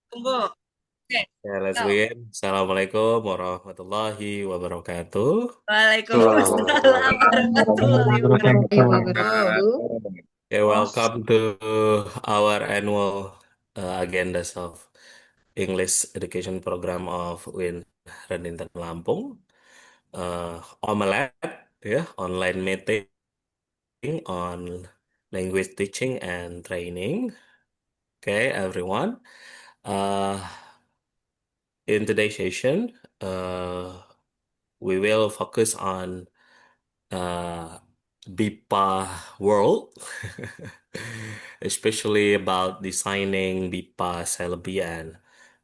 Tunggu. Oke, Ya, let's go. begin. Assalamualaikum warahmatullahi wabarakatuh. Waalaikumsalam warahmatullahi wabarakatuh. Okay, welcome to our annual agendas of English Education Program of UIN Radinten Lampung. Omelet, ya, online meeting on language teaching and training. Okay, everyone. Uh, in today's session, we will focus on BIPA world, especially about designing BIPA syllabi and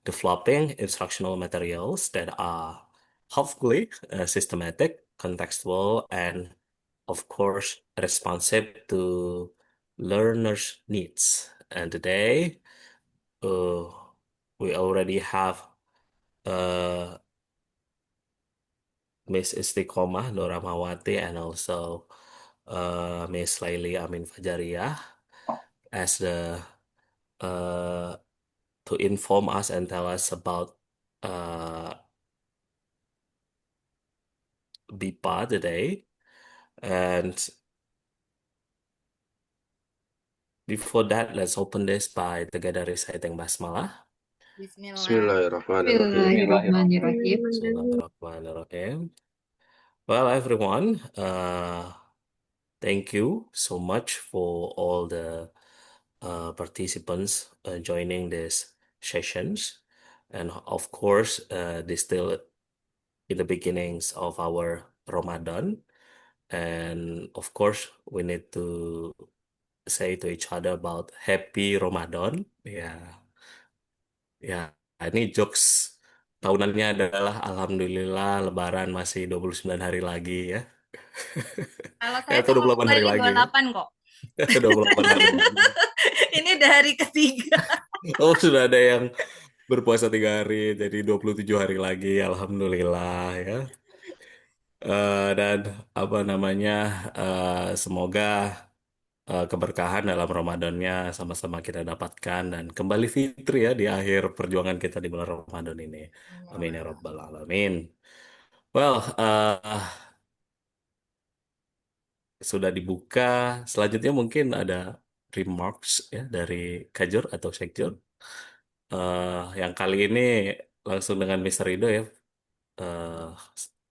developing instructional materials that are hopefully systematic, contextual, and of course responsive to learners' needs. And today, uh, we already have uh, Miss Istiqomah Nur Rahmawati and also Miss Laili Amin Fajariyah as the uh, to inform us and tell us about uh, BIPA today. And before that, let's open this by together reciting Basmalah. Bismillah. Bismillahirrahmanirrahim. Bismillahirrahmanirrahim. Bismillahirrahmanirrahim. Well, everyone, thank you so much for all the participants joining these sessions. And of course, this still in the beginnings of our Ramadan. And of course, we need to say to each other about Happy Ramadan. Ya, ya, ini jokes tahunannya adalah Alhamdulillah Lebaran masih 29 hari lagi ya. Kalau saya Atau sama 28 Putra hari ini lagi ya. 28 kok. 28 hari lagi. Ini udah hari ketiga. Oh, sudah ada yang berpuasa 3 hari, jadi 27 hari lagi, Alhamdulillah ya. Dan apa namanya, semoga keberkahan dalam Ramadannya sama-sama kita dapatkan dan kembali fitri ya di akhir perjuangan kita di bulan Ramadan ini. Amin ya Rabbal Alamin. Well, sudah dibuka. Selanjutnya mungkin ada remarks ya dari Kajur atau Sekjur. Yang kali ini langsung dengan Mr. Rido ya, uh,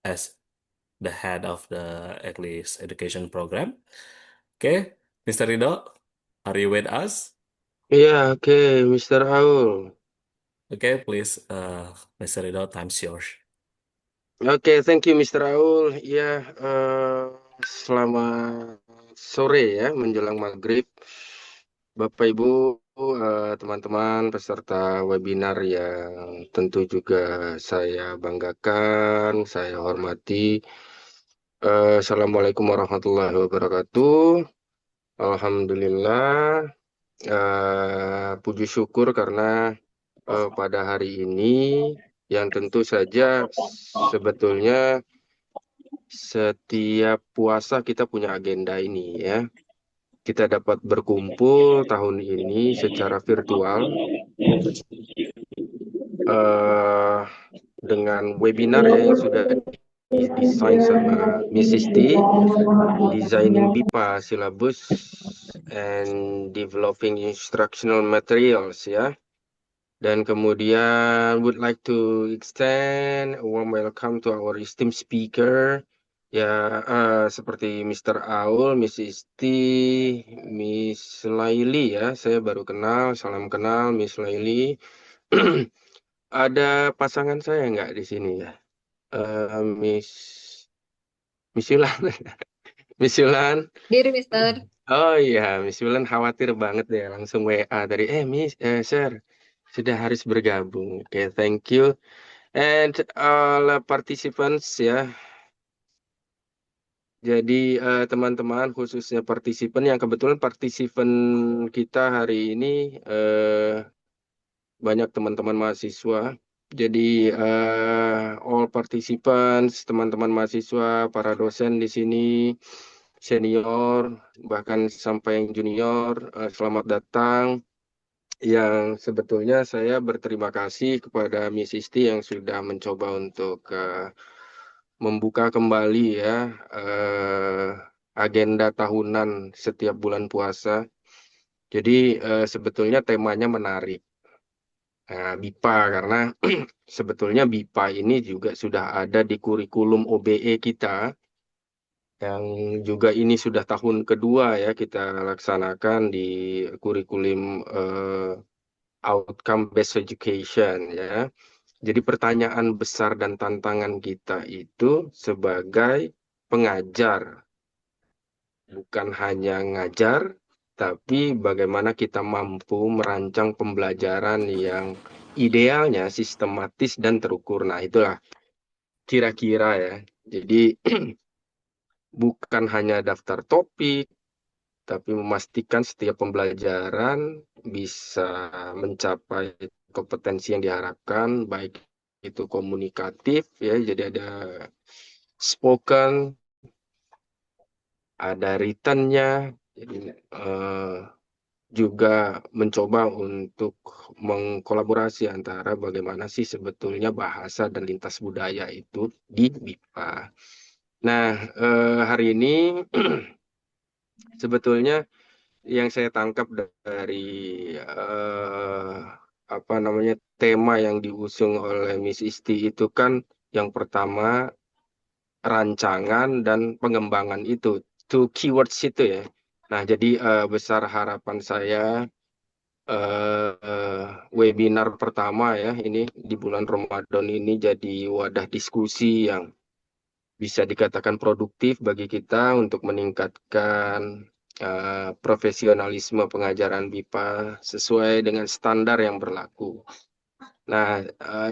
as the head of the English Education Program. Oke, Mr. Rido, are you with us? Iya, oke, Mr. Aul. Oke, please, Mr. Rido, time's yours. Oke, thank you, Mr. Aul. Iya, selamat sore ya, menjelang maghrib. Bapak, Ibu, teman-teman peserta webinar yang tentu juga saya banggakan, saya hormati. Assalamualaikum warahmatullahi wabarakatuh. Alhamdulillah, puji syukur karena pada hari ini yang tentu saja sebetulnya setiap puasa kita punya agenda ini ya. Kita dapat berkumpul tahun ini secara virtual eh, dengan webinar ya yang sudah didesain sama Miss Sisti, Designing BIPA Syllabus and Developing Instructional Materials ya. Dan kemudian would like to extend a warm welcome to our esteemed speaker. Ya, seperti Mr. Aul, Miss Isti, Miss Laili ya. Saya baru kenal, salam kenal Miss Laili. Ada pasangan saya nggak di sini ya? Miss Yulan. Miss Yulan. Diri, Mister. Oh iya, Miss Yulan khawatir banget deh langsung WA dari Miss, Sir, sudah harus bergabung. Oke, thank you. And all participants ya. Jadi teman-teman khususnya partisipan yang kebetulan partisipan kita hari ini banyak teman-teman mahasiswa. Jadi all participants, teman-teman mahasiswa, para dosen di sini, senior, bahkan sampai yang junior, selamat datang. yang sebetulnya saya berterima kasih kepada Miss Isti yang sudah mencoba untuk membuka kembali ya agenda tahunan setiap bulan puasa. Jadi sebetulnya temanya menarik. BIPA karena sebetulnya BIPA ini juga sudah ada di kurikulum OBE kita yang juga ini sudah tahun kedua ya kita laksanakan di kurikulum outcome based education ya. Jadi pertanyaan besar dan tantangan kita itu sebagai pengajar bukan hanya ngajar tapi bagaimana kita mampu merancang pembelajaran yang idealnya sistematis dan terukur. Nah, itulah kira-kira ya. Jadi bukan hanya daftar topik tapi memastikan setiap pembelajaran bisa mencapai kompetensi yang diharapkan, baik itu komunikatif, ya, jadi ada spoken, ada written-nya, jadi juga mencoba untuk mengkolaborasi antara bagaimana sih sebetulnya bahasa dan lintas budaya itu di BIPA. Nah, hari ini sebetulnya yang saya tangkap dari tema yang diusung oleh Miss Isti itu kan yang pertama rancangan dan pengembangan itu, two keywords itu ya. Nah, jadi besar harapan saya webinar pertama ya ini di bulan Ramadan ini jadi wadah diskusi yang bisa dikatakan produktif bagi kita untuk meningkatkan profesionalisme pengajaran BIPA sesuai dengan standar yang berlaku. Nah,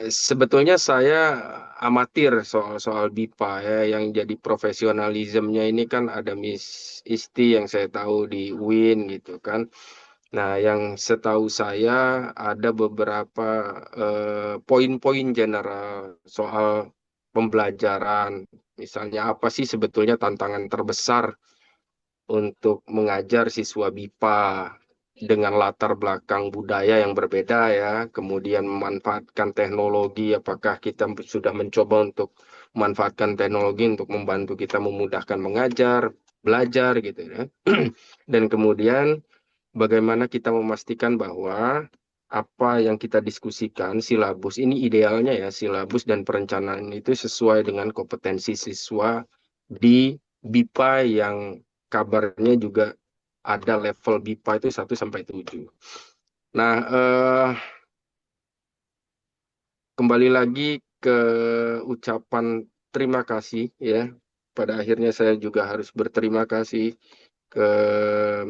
sebetulnya saya amatir soal BIPA ya, yang jadi profesionalismenya ini kan ada Miss Isti yang saya tahu di UIN gitu kan. Nah, yang setahu saya ada beberapa poin-poin general soal pembelajaran. Misalnya apa sih sebetulnya tantangan terbesar untuk mengajar siswa BIPA dengan latar belakang budaya yang berbeda ya, kemudian memanfaatkan teknologi, apakah kita sudah mencoba untuk memanfaatkan teknologi untuk membantu kita memudahkan mengajar, belajar gitu ya. Dan kemudian bagaimana kita memastikan bahwa apa yang kita diskusikan, silabus ini idealnya ya, silabus dan perencanaan itu sesuai dengan kompetensi siswa di BIPA yang kabarnya juga ada level BIPA itu 1-7. Nah, kembali lagi ke ucapan terima kasih ya. Pada akhirnya saya juga harus berterima kasih ke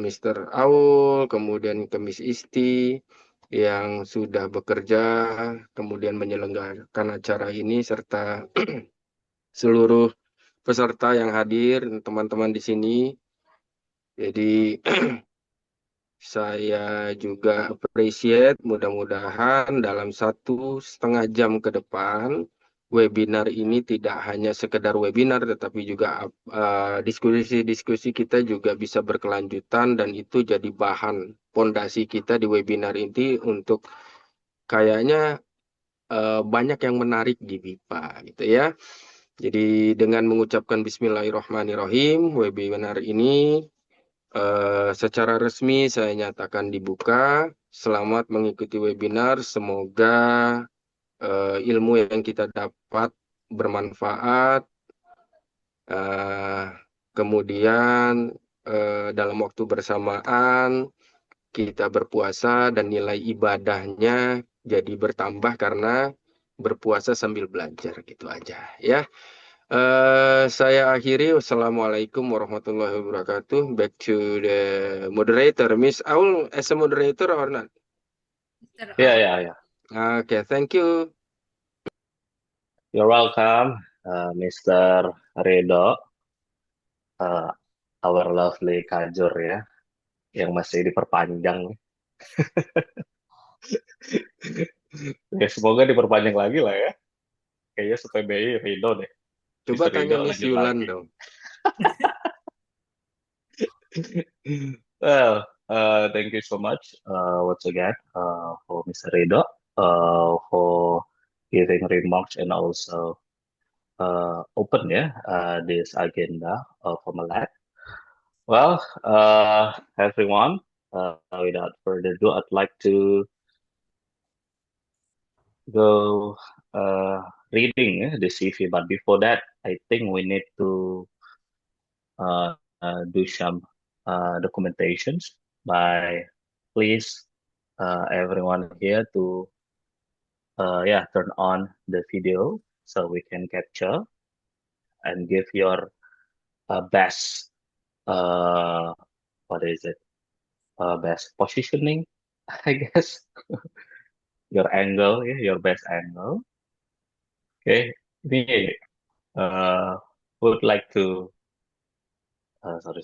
Mr. Aul, kemudian ke Miss Isti yang sudah bekerja, kemudian menyelenggarakan acara ini serta seluruh peserta yang hadir, teman-teman di sini. Jadi saya juga appreciate, mudah-mudahan dalam 1,5 jam ke depan webinar ini tidak hanya sekedar webinar, tetapi juga diskusi-diskusi kita juga bisa berkelanjutan dan itu jadi bahan fondasi kita di webinar ini untuk kayaknya banyak yang menarik di BIPA gitu ya. Jadi dengan mengucapkan Bismillahirrahmanirrahim, webinar ini secara resmi saya nyatakan dibuka. Selamat mengikuti webinar. Semoga ilmu yang kita dapat bermanfaat. Kemudian dalam waktu bersamaan kita berpuasa dan nilai ibadahnya jadi bertambah karena berpuasa sambil belajar gitu aja ya. Saya akhiri. Wassalamualaikum warahmatullahi wabarakatuh. Back to the moderator. Miss Aul as a moderator or not? Yeah. Okay, thank you. You're welcome, Mr. Redo, our lovely Kajur ya, yang masih diperpanjang. Ya, semoga diperpanjang lagi lah ya. Kayaknya PBI Rido deh. Coba Mr. tanya Rido Miss lanjut Yulan lagi. dong. Well, Thank you so much once again for Mr. Rido for giving remarks and also open this agenda for Malay. Well, everyone, without further ado, I'd like to go reading the CV, but before that, I think we need to do some documentations by please everyone here to turn on the video so we can capture and give your best uh, what is it best positioning I guess your angle, your best angle. Okay, ini uh, would like to sorry.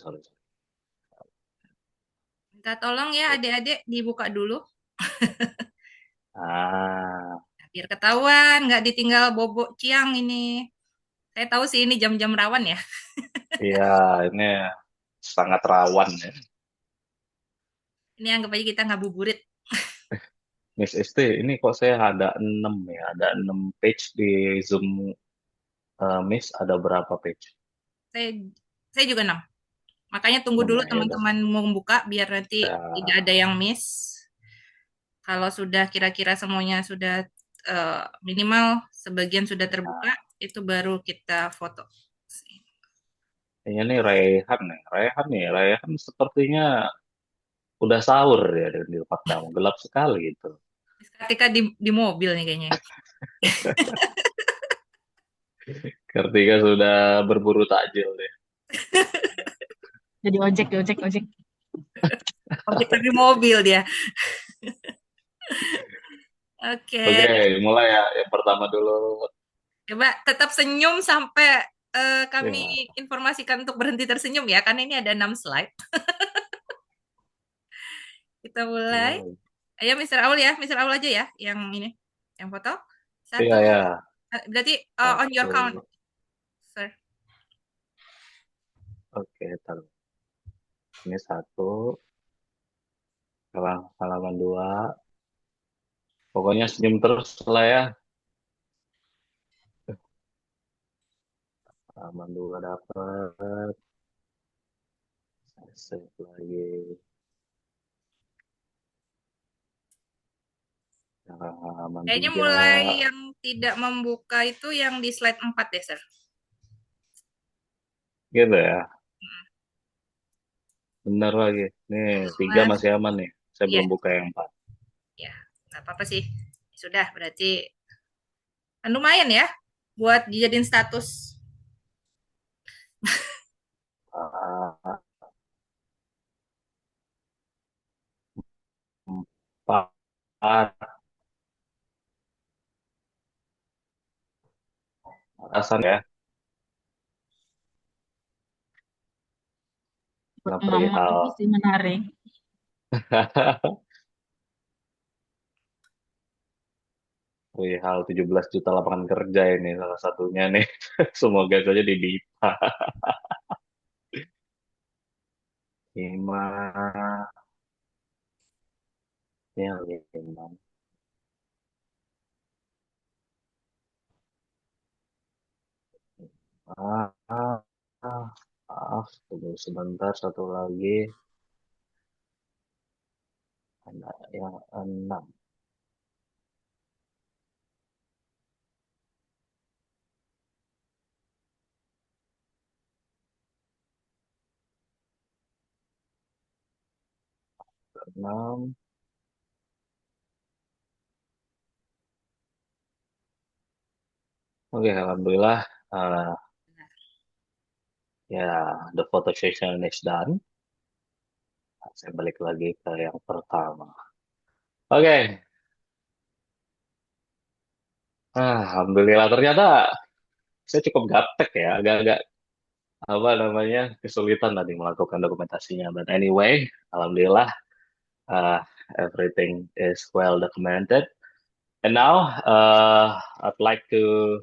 Minta tolong ya adik-adik dibuka dulu. Biar ketahuan, nggak ditinggal bobok ciang ini. Saya tahu sih ini jam-jam rawan ya. Iya, ini sangat rawan ya. Ini anggap aja kita ngabuburit. Miss ST, ini kok saya ada 6 ya, ada 6 page di Zoom. Miss, ada berapa page? Saya juga 6. Makanya tunggu dulu teman-teman mau membuka biar nanti tidak ada yang miss. Kalau sudah kira-kira semuanya sudah minimal sebagian sudah terbuka, itu baru kita foto. Ini Raihan sepertinya udah sahur ya di tempat kamu, gelap sekali gitu. Ketika di mobil nih kayaknya. Kartika sudah berburu takjil deh. Jadi ojek. Ojek di mobil dia. Oke. Mulai ya. Yang pertama dulu. Coba tetap senyum sampai kami informasikan untuk berhenti tersenyum ya, karena ini ada 6 slide. Kita mulai. Ayo Mr. Aul ya, Mr. Aul aja ya yang ini, yang foto. 1. Iya. Berarti on your count, sir. Oke, taruh. Ini 1. Halaman 2. Pokoknya senyum terus lah ya. Halaman 2 dapat. Save lagi. Kayaknya mulai yang tidak membuka itu yang di slide 4 deh, sir. Gitu ya. Benar lagi. Nih, 3 masih aman nih. Saya belum buka yang 4. Ya, nggak apa-apa sih. Sudah, berarti lumayan ya buat dijadiin status. 4. Atasan ya. Perihal sih menarik. Perihal 17 juta lapangan kerja ini salah satunya nih. Semoga saja di BIPA. 5. Ya, 5. Tunggu sebentar, satu lagi. Ada yang 6. Oke, alhamdulillah. The photo session is done. Saya balik lagi ke yang pertama. Oke. Alhamdulillah, ternyata saya cukup gaptek ya, agak-agak kesulitan tadi melakukan dokumentasinya. But anyway, alhamdulillah, everything is well documented. And now, I'd like to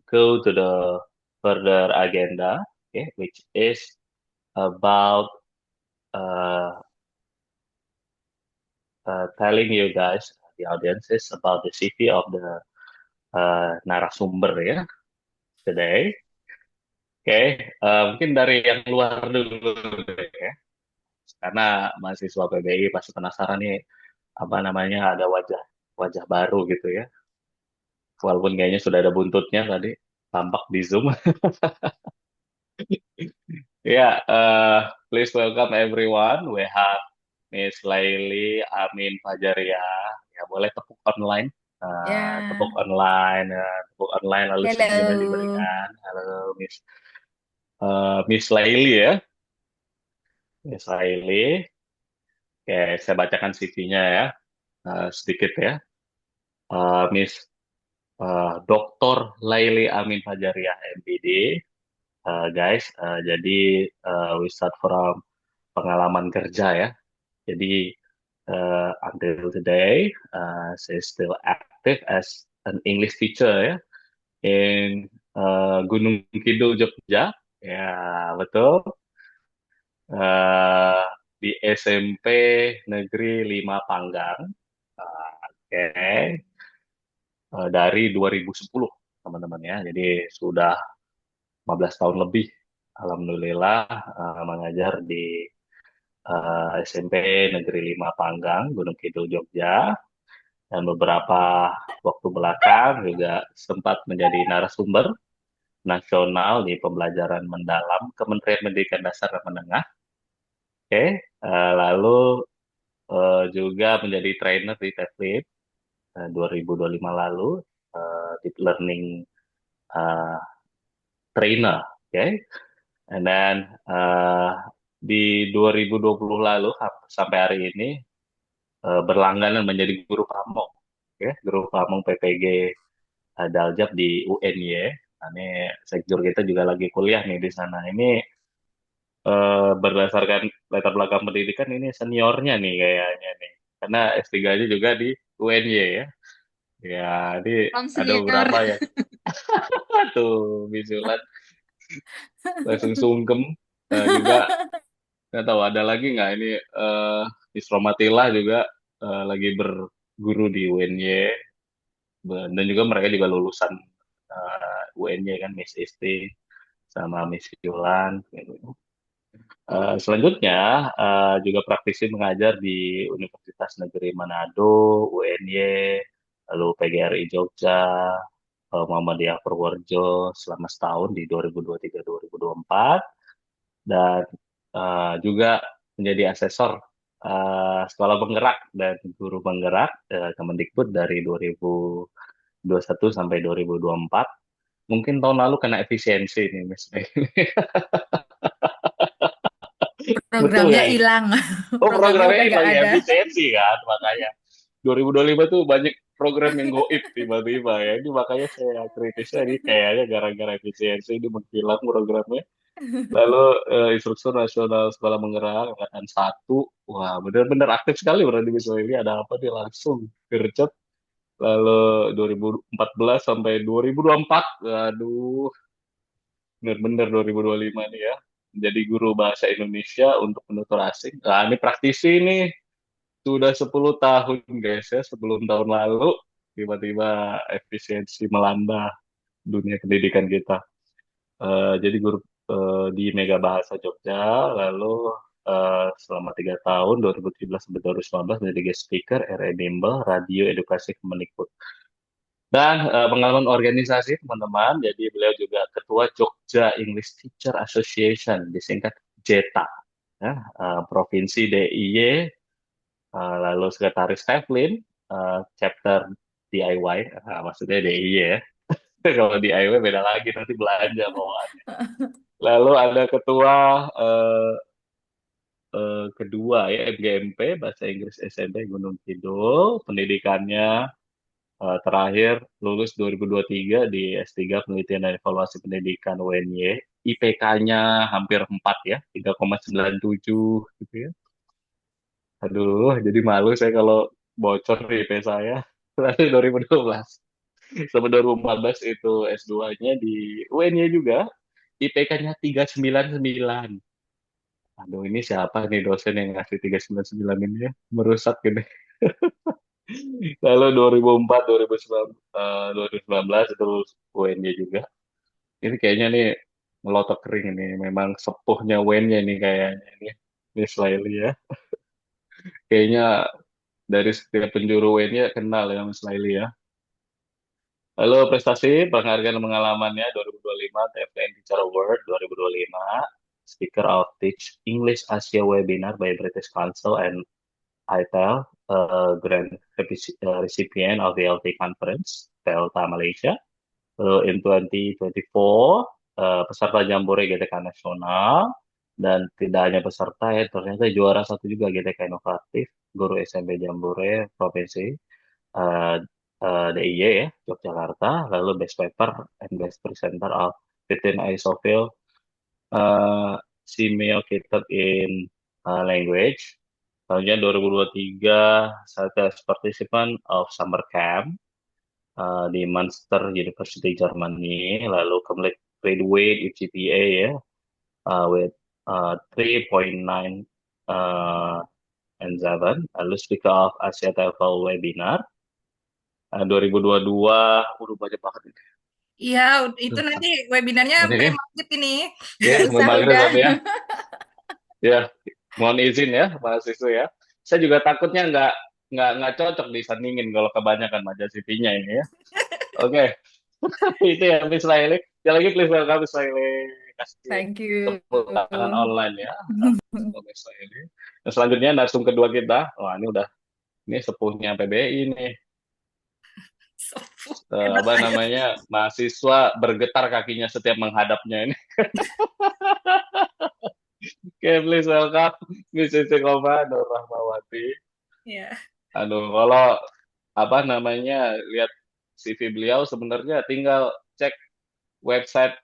go to the further agenda. okay, which is about telling you guys, the audiences, about the CV of the narasumber ya today. Oke, mungkin dari yang luar dulu deh ya, karena mahasiswa PBI pasti penasaran nih apa namanya ada wajah baru gitu ya, walaupun kayaknya sudah ada buntutnya tadi tampak di Zoom. Ya, please welcome everyone. We have Miss Laili Amin Fajaria. Ya, boleh tepuk online. Ya. Tepuk online, lalu senyumnya Hello. diberikan. Halo, Miss Laili ya. Miss Laili. Oke, saya bacakan CV-nya ya, sedikit ya. Miss Dr. Laili Amin Fajaria, MPD. Guys, jadi we start from pengalaman kerja ya. Jadi until today, saya still active as an English teacher ya in Gunung Kidul, Jogja. Ya, betul. Di SMP Negeri 5 Panggang. Oke. Dari 2010, teman-teman ya. Jadi sudah 15 tahun lebih, alhamdulillah, mengajar di SMP Negeri 5 Panggang, Gunung Kidul, Jogja. Dan beberapa waktu belakang juga sempat menjadi narasumber nasional di pembelajaran mendalam Kementerian Pendidikan Dasar dan Menengah. Oke, lalu juga menjadi trainer di TEFLIP 2025 lalu, deep learning trainer. Okay, and then di 2020 lalu sampai hari ini berlangganan menjadi guru pamong, guru pamong PPG Daljab di UNY. Nah, ini sekjur kita juga lagi kuliah nih di sana. Ini berdasarkan latar belakang pendidikan ini seniornya nih kayaknya nih, karena S3-nya juga di UNY ya. Ya, ini ada beberapa yang tuh visualan langsung sungkem. Juga nggak tahu ada lagi nggak ini Isromatila juga lagi berguru di UNY, dan juga mereka juga lulusan UNY kan, Miss Isti sama Miss Yulan gitu. Selanjutnya juga praktisi mengajar di Universitas Negeri Manado, UNY, lalu PGRI Jogja, Muhammadiyah Purworejo selama setahun di 2023-2024, dan juga menjadi asesor sekolah penggerak dan guru penggerak Kemendikbud dari 2021 sampai 2024. Mungkin tahun lalu kena efisiensi nih, Miss. Programnya hilang. Oh, programnya udah nggak hilang ya, ada. efisiensi kan, makanya 2025 tuh banyak program yang goib tiba-tiba ya. Ini makanya saya kritisnya ini kayaknya gara-gara efisiensi ini menghilang programnya. Lalu Instruktur Nasional Sekolah Penggerak Angkatan 1, wah benar-benar aktif sekali berarti misalnya ini ada apa nih langsung gercep. Lalu 2014 sampai 2024, aduh benar-benar 2025 nih ya, menjadi guru bahasa Indonesia untuk penutur asing. Nah, ini praktisi nih sudah 10 tahun guys ya, sebelum tahun lalu tiba-tiba efisiensi melanda dunia pendidikan kita. Jadi guru di Mega Bahasa Jogja, lalu selama 3 tahun 2017 sampai 2019 menjadi guest speaker RE Bimbel Radio Edukasi Kemendikbud. Dan pengalaman organisasi teman-teman, jadi beliau juga ketua Jogja English Teacher Association, disingkat JETA, ya, Provinsi DIY, lalu sekretaris Teflin, chapter DIY, maksudnya DIY ya. Kalau DIY beda lagi, nanti belanja bawaannya. Lalu ada ketua kedua ya, MGMP, Bahasa Inggris SMP Gunung Kidul, pendidikannya terakhir lulus 2023 di S3 Penelitian dan Evaluasi Pendidikan UNY, IPK-nya hampir 4 ya, 3,97 gitu ya. Aduh, jadi malu saya kalau bocor di IP saya. Terakhir 2012. Sampai 2014 itu S2-nya di UNY juga, IPK-nya 399. Aduh, ini siapa nih dosen yang ngasih 399 ini ya? Merusak gini. Lalu 2004, 2019 itu UNJ juga. Ini kayaknya nih ngelotok kering ini. Memang sepuhnya UNJ nih kayaknya ini. Miss Laili ya. Kayaknya dari setiap penjuru UNJ kenal ya Miss Laili ya. Lalu prestasi, penghargaan dan pengalamannya 2025 TFN Teacher Award 2025. Speaker of Teach English Asia Webinar by British Council and ITEL, Grand Recipient of the LT Conference, Delta Malaysia. Lalu in 2024, peserta Jambore GTK Nasional, dan tidak hanya peserta ya, ternyata juara satu juga GTK Inovatif, Guru SMP Jambore Provinsi, DIY ya, Yogyakarta, lalu Best Paper and Best Presenter of 15 ISOFIL, Semiocated in Language. Selanjutnya 2023, saya participant of Summer Camp di Münster University Germany, lalu complete graduate with GPA ya, with 3.9 and 7, lalu speaker of Asia TEFL webinar 2022, udah banyak banget ini. Iya, itu nanti webinarnya Banyak sampai ya? maghrib ini. Ya, Nggak usah, maghrib udah. tapi ya. Ya, mohon izin ya, mahasiswa ya. Saya juga takutnya nggak cocok disandingin kalau kebanyakan Majasipinya ini ya. Oke, itu ya Miss Laili. Sekali lagi please welcome Miss Laili. Kasih Thank you. tepuk tangan online ya. Untuk Miss Laili. Dan selanjutnya narsum kedua kita, wah ini sepuhnya PBI nih. Hebat Apa aja. namanya, mahasiswa bergetar kakinya setiap menghadapnya ini. Oke, please welcome Miss Istiqomah Nur Rahmawati. Iya. Aduh, kalau apa namanya lihat CV beliau sebenarnya tinggal cek website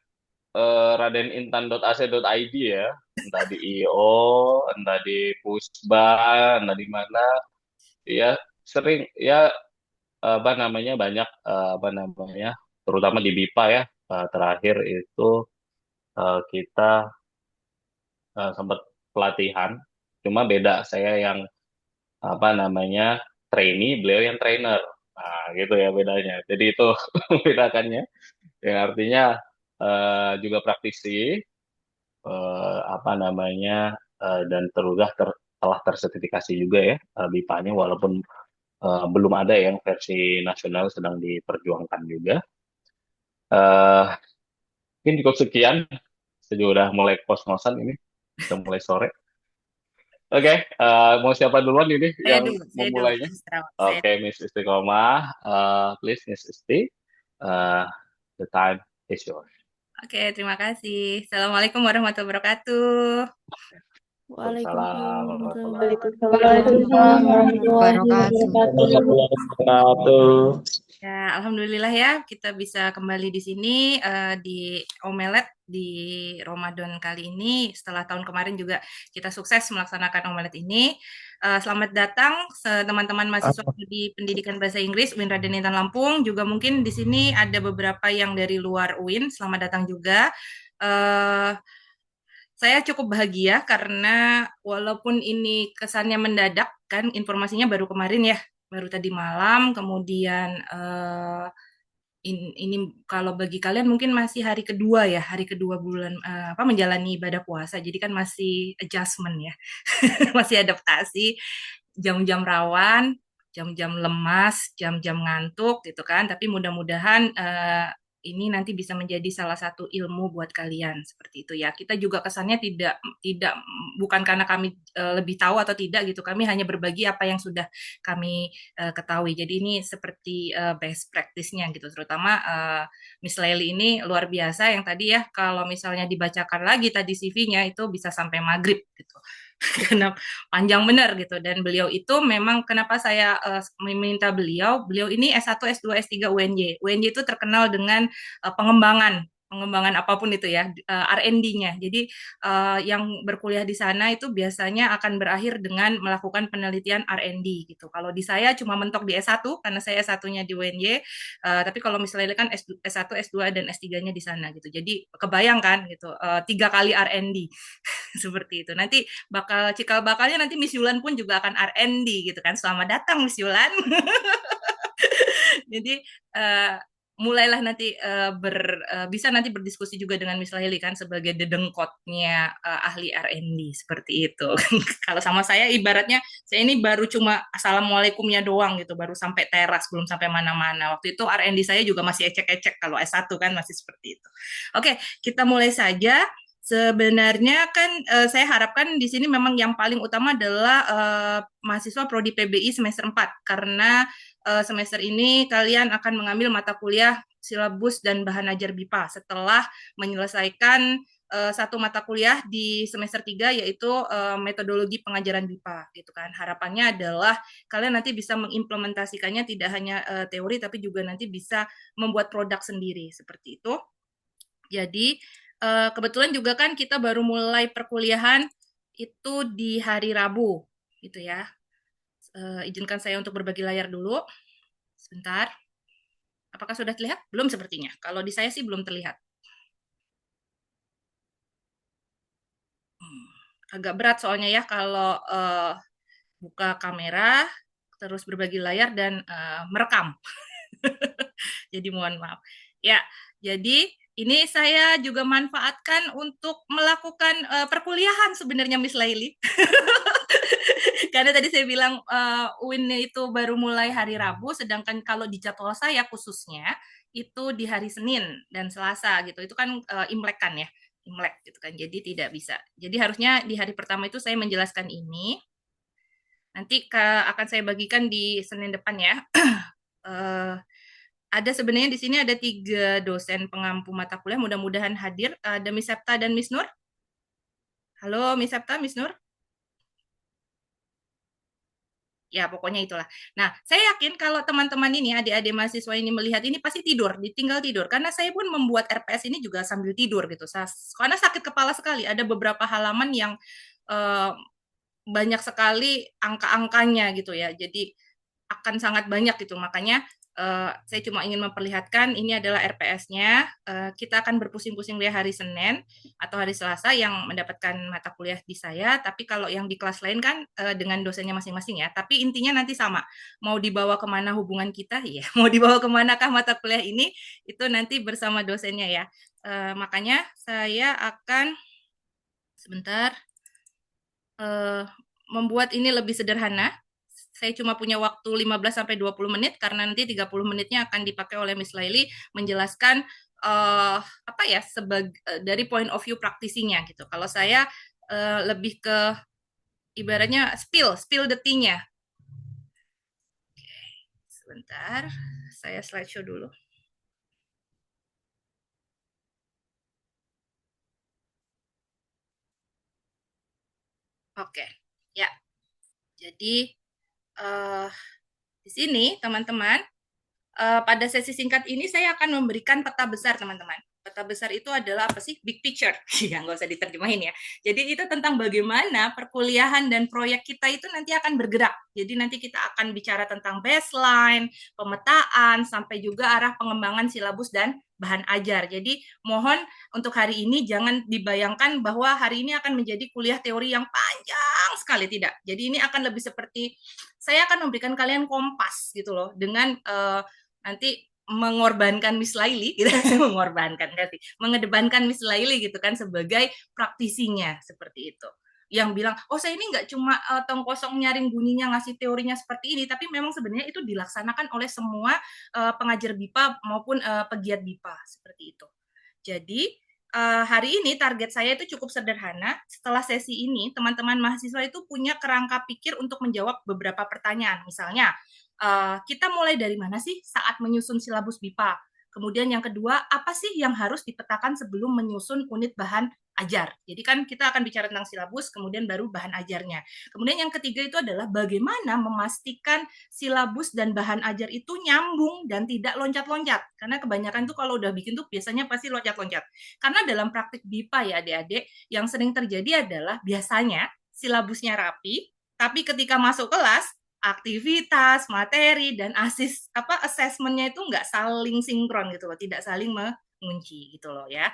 radenintan.ac.id ya, entah di IO, entah di Pusba, entah di mana, ya sering ya apa namanya banyak apa namanya terutama di BIPA ya, terakhir itu kita sempat pelatihan, cuma beda saya yang apa namanya trainee, beliau yang trainer. Nah, gitu ya bedanya. Jadi itu bedakannya. Yang artinya juga praktisi, apa namanya, dan telah tersertifikasi juga ya BIPA-nya, walaupun belum ada yang versi nasional sedang diperjuangkan juga. Mungkin cukup sekian. Saya juga udah mulai kos-kosan ini, udah mulai sore. Oke, mau siapa duluan ini Saya yang dulu, memulainya? Miss Rawat. Oke, Miss Istiqomah, please Miss Isti, the time is yours. Oke, terima kasih. Assalamualaikum warahmatullahi wabarakatuh. Waalaikumsalam Waalaikumsalam warahmatullahi wabarakatuh. Ya, alhamdulillah ya kita bisa kembali di sini di Omelet di Ramadan kali ini. Setelah tahun kemarin juga kita sukses melaksanakan Omelet ini. Selamat datang teman-teman mahasiswa di Pendidikan Bahasa Inggris UIN Raden Intan Lampung. Juga mungkin di sini ada beberapa yang dari luar UIN. Selamat datang juga. Saya cukup bahagia karena walaupun ini kesannya mendadak kan, informasinya baru kemarin ya, baru tadi malam. Kemudian ini kalau bagi kalian mungkin masih hari kedua ya, hari kedua bulan menjalani ibadah puasa. Jadi kan masih adjustment ya, masih adaptasi, jam-jam rawan, jam-jam lemas, jam-jam ngantuk gitu kan. Tapi mudah-mudahan ini nanti bisa menjadi salah satu ilmu buat kalian seperti itu ya. Kita juga kesannya tidak bukan karena kami lebih tahu atau tidak gitu. Kami hanya berbagi apa yang sudah kami ketahui. Jadi ini seperti best practice-nya gitu. Terutama Miss Laili ini luar biasa yang tadi ya kalau misalnya dibacakan lagi tadi CV-nya itu bisa sampai maghrib gitu. Karena panjang benar gitu, dan beliau itu memang kenapa saya meminta beliau ini S1, S2, S3 UNJ. UNJ itu terkenal dengan pengembangan pengembangan apapun itu ya, R&D-nya. Jadi yang berkuliah di sana itu biasanya akan berakhir dengan melakukan penelitian R&D gitu. Kalau di saya cuma mentok di S1 karena saya S1-nya di UNY, tapi kalau misalnya kan S1, S2 dan S3-nya di sana gitu. Jadi kebayangkan gitu, 3 kali R&D seperti itu. Nanti cikal bakalnya nanti Miss Yulan pun juga akan R&D gitu kan. Selamat datang Miss Yulan. Jadi mulailah nanti bisa nanti berdiskusi juga dengan Miss Laili kan sebagai dedengkotnya ahli R&D seperti itu. Kalau sama saya ibaratnya saya ini baru cuma assalamualaikumnya doang gitu, baru sampai teras, belum sampai mana-mana. Waktu itu R&D saya juga masih ecek-ecek, kalau S1 kan masih seperti itu. Oke, kita mulai saja. Sebenarnya kan saya harapkan di sini memang yang paling utama adalah mahasiswa Prodi PBI semester 4 karena semester ini kalian akan mengambil mata kuliah silabus dan bahan ajar BIPA setelah menyelesaikan satu mata kuliah di semester 3 yaitu metodologi pengajaran BIPA gitu kan. Harapannya adalah kalian nanti bisa mengimplementasikannya tidak hanya teori tapi juga nanti bisa membuat produk sendiri seperti itu. Jadi kebetulan juga kan kita baru mulai perkuliahan itu di hari Rabu gitu ya. Izinkan saya untuk berbagi layar dulu. Sebentar. Apakah sudah terlihat? Belum sepertinya. Kalau di saya sih belum terlihat. Agak berat soalnya ya kalau buka kamera, terus berbagi layar dan merekam. Jadi mohon maaf. Ya, jadi ini saya juga manfaatkan untuk melakukan perkuliahan sebenarnya Miss Laili. Karena tadi saya bilang UIN itu baru mulai hari Rabu, sedangkan kalau di jadwal saya khususnya itu di hari Senin dan Selasa gitu. Itu kan Imlek kan ya, Imlek gitu kan. Jadi tidak bisa. Jadi harusnya di hari pertama itu saya menjelaskan ini. Nanti akan saya bagikan di Senin depan ya. Ada sebenarnya di sini ada 3 dosen pengampu mata kuliah, mudah-mudahan hadir. Ada Miss Septa dan Miss Nur. Halo Miss Septa, Miss Nur. Ya, pokoknya itulah. Nah, saya yakin kalau teman-teman ini, adik-adik mahasiswa ini melihat ini pasti tidur, ditinggal tidur. Karena saya pun membuat RPS ini juga sambil tidur gitu. Karena sakit kepala sekali. Ada beberapa halaman yang banyak sekali angka-angkanya gitu ya. Jadi akan sangat banyak gitu. Makanya saya cuma ingin memperlihatkan ini adalah RPS-nya. Kita akan berpusing-pusing di hari Senin atau hari Selasa yang mendapatkan mata kuliah di saya. Tapi kalau yang di kelas lain kan dengan dosennya masing-masing ya. Tapi intinya nanti sama. Mau dibawa kemana hubungan kita? Ya. Mau dibawa kemanakah mata kuliah ini? Itu nanti bersama dosennya ya. Makanya saya akan sebentar membuat ini lebih sederhana. Saya cuma punya waktu 15-20 menit karena nanti 30 menitnya akan dipakai oleh Miss Laili menjelaskan dari point of view praktisinya gitu. Kalau saya lebih ke ibaratnya spill the tea-nya. Oke, sebentar, saya slideshow dulu. Oke, ya. Jadi di sini teman-teman pada sesi singkat ini saya akan memberikan peta besar teman-teman. Peta besar itu adalah apa sih? Big picture. Ya, nggak usah diterjemahin ya. Jadi itu tentang bagaimana perkuliahan dan proyek kita itu nanti akan bergerak. Jadi nanti kita akan bicara tentang baseline, pemetaan, sampai juga arah pengembangan silabus dan bahan ajar. Jadi mohon untuk hari ini jangan dibayangkan bahwa hari ini akan menjadi kuliah teori yang panjang sekali. Tidak. Jadi ini akan lebih seperti saya akan memberikan kalian kompas gitu loh dengan nanti mengorbankan Miss Laili, gitu. Mengedepankan Miss Laili gitu kan sebagai praktisinya seperti itu. Yang bilang, oh saya ini nggak cuma tong kosong nyaring bunyinya ngasih teorinya seperti ini, tapi memang sebenarnya itu dilaksanakan oleh semua pengajar BIPA maupun pegiat BIPA seperti itu. Jadi hari ini target saya itu cukup sederhana. Setelah sesi ini, teman-teman mahasiswa itu punya kerangka pikir untuk menjawab beberapa pertanyaan. Misalnya, kita mulai dari mana sih saat menyusun silabus BIPA? Kemudian yang kedua, apa sih yang harus dipetakan sebelum menyusun unit bahan ajar. Jadi kan kita akan bicara tentang silabus, kemudian baru bahan ajarnya. Kemudian yang ketiga itu adalah bagaimana memastikan silabus dan bahan ajar itu nyambung dan tidak loncat-loncat. Karena kebanyakan tuh kalau udah bikin tuh biasanya pasti loncat-loncat. Karena dalam praktik BIPA ya adik-adik, yang sering terjadi adalah biasanya silabusnya rapi, tapi ketika masuk kelas, aktivitas, materi, dan assessment-nya itu nggak saling sinkron gitu loh, tidak saling mengunci gitu loh ya.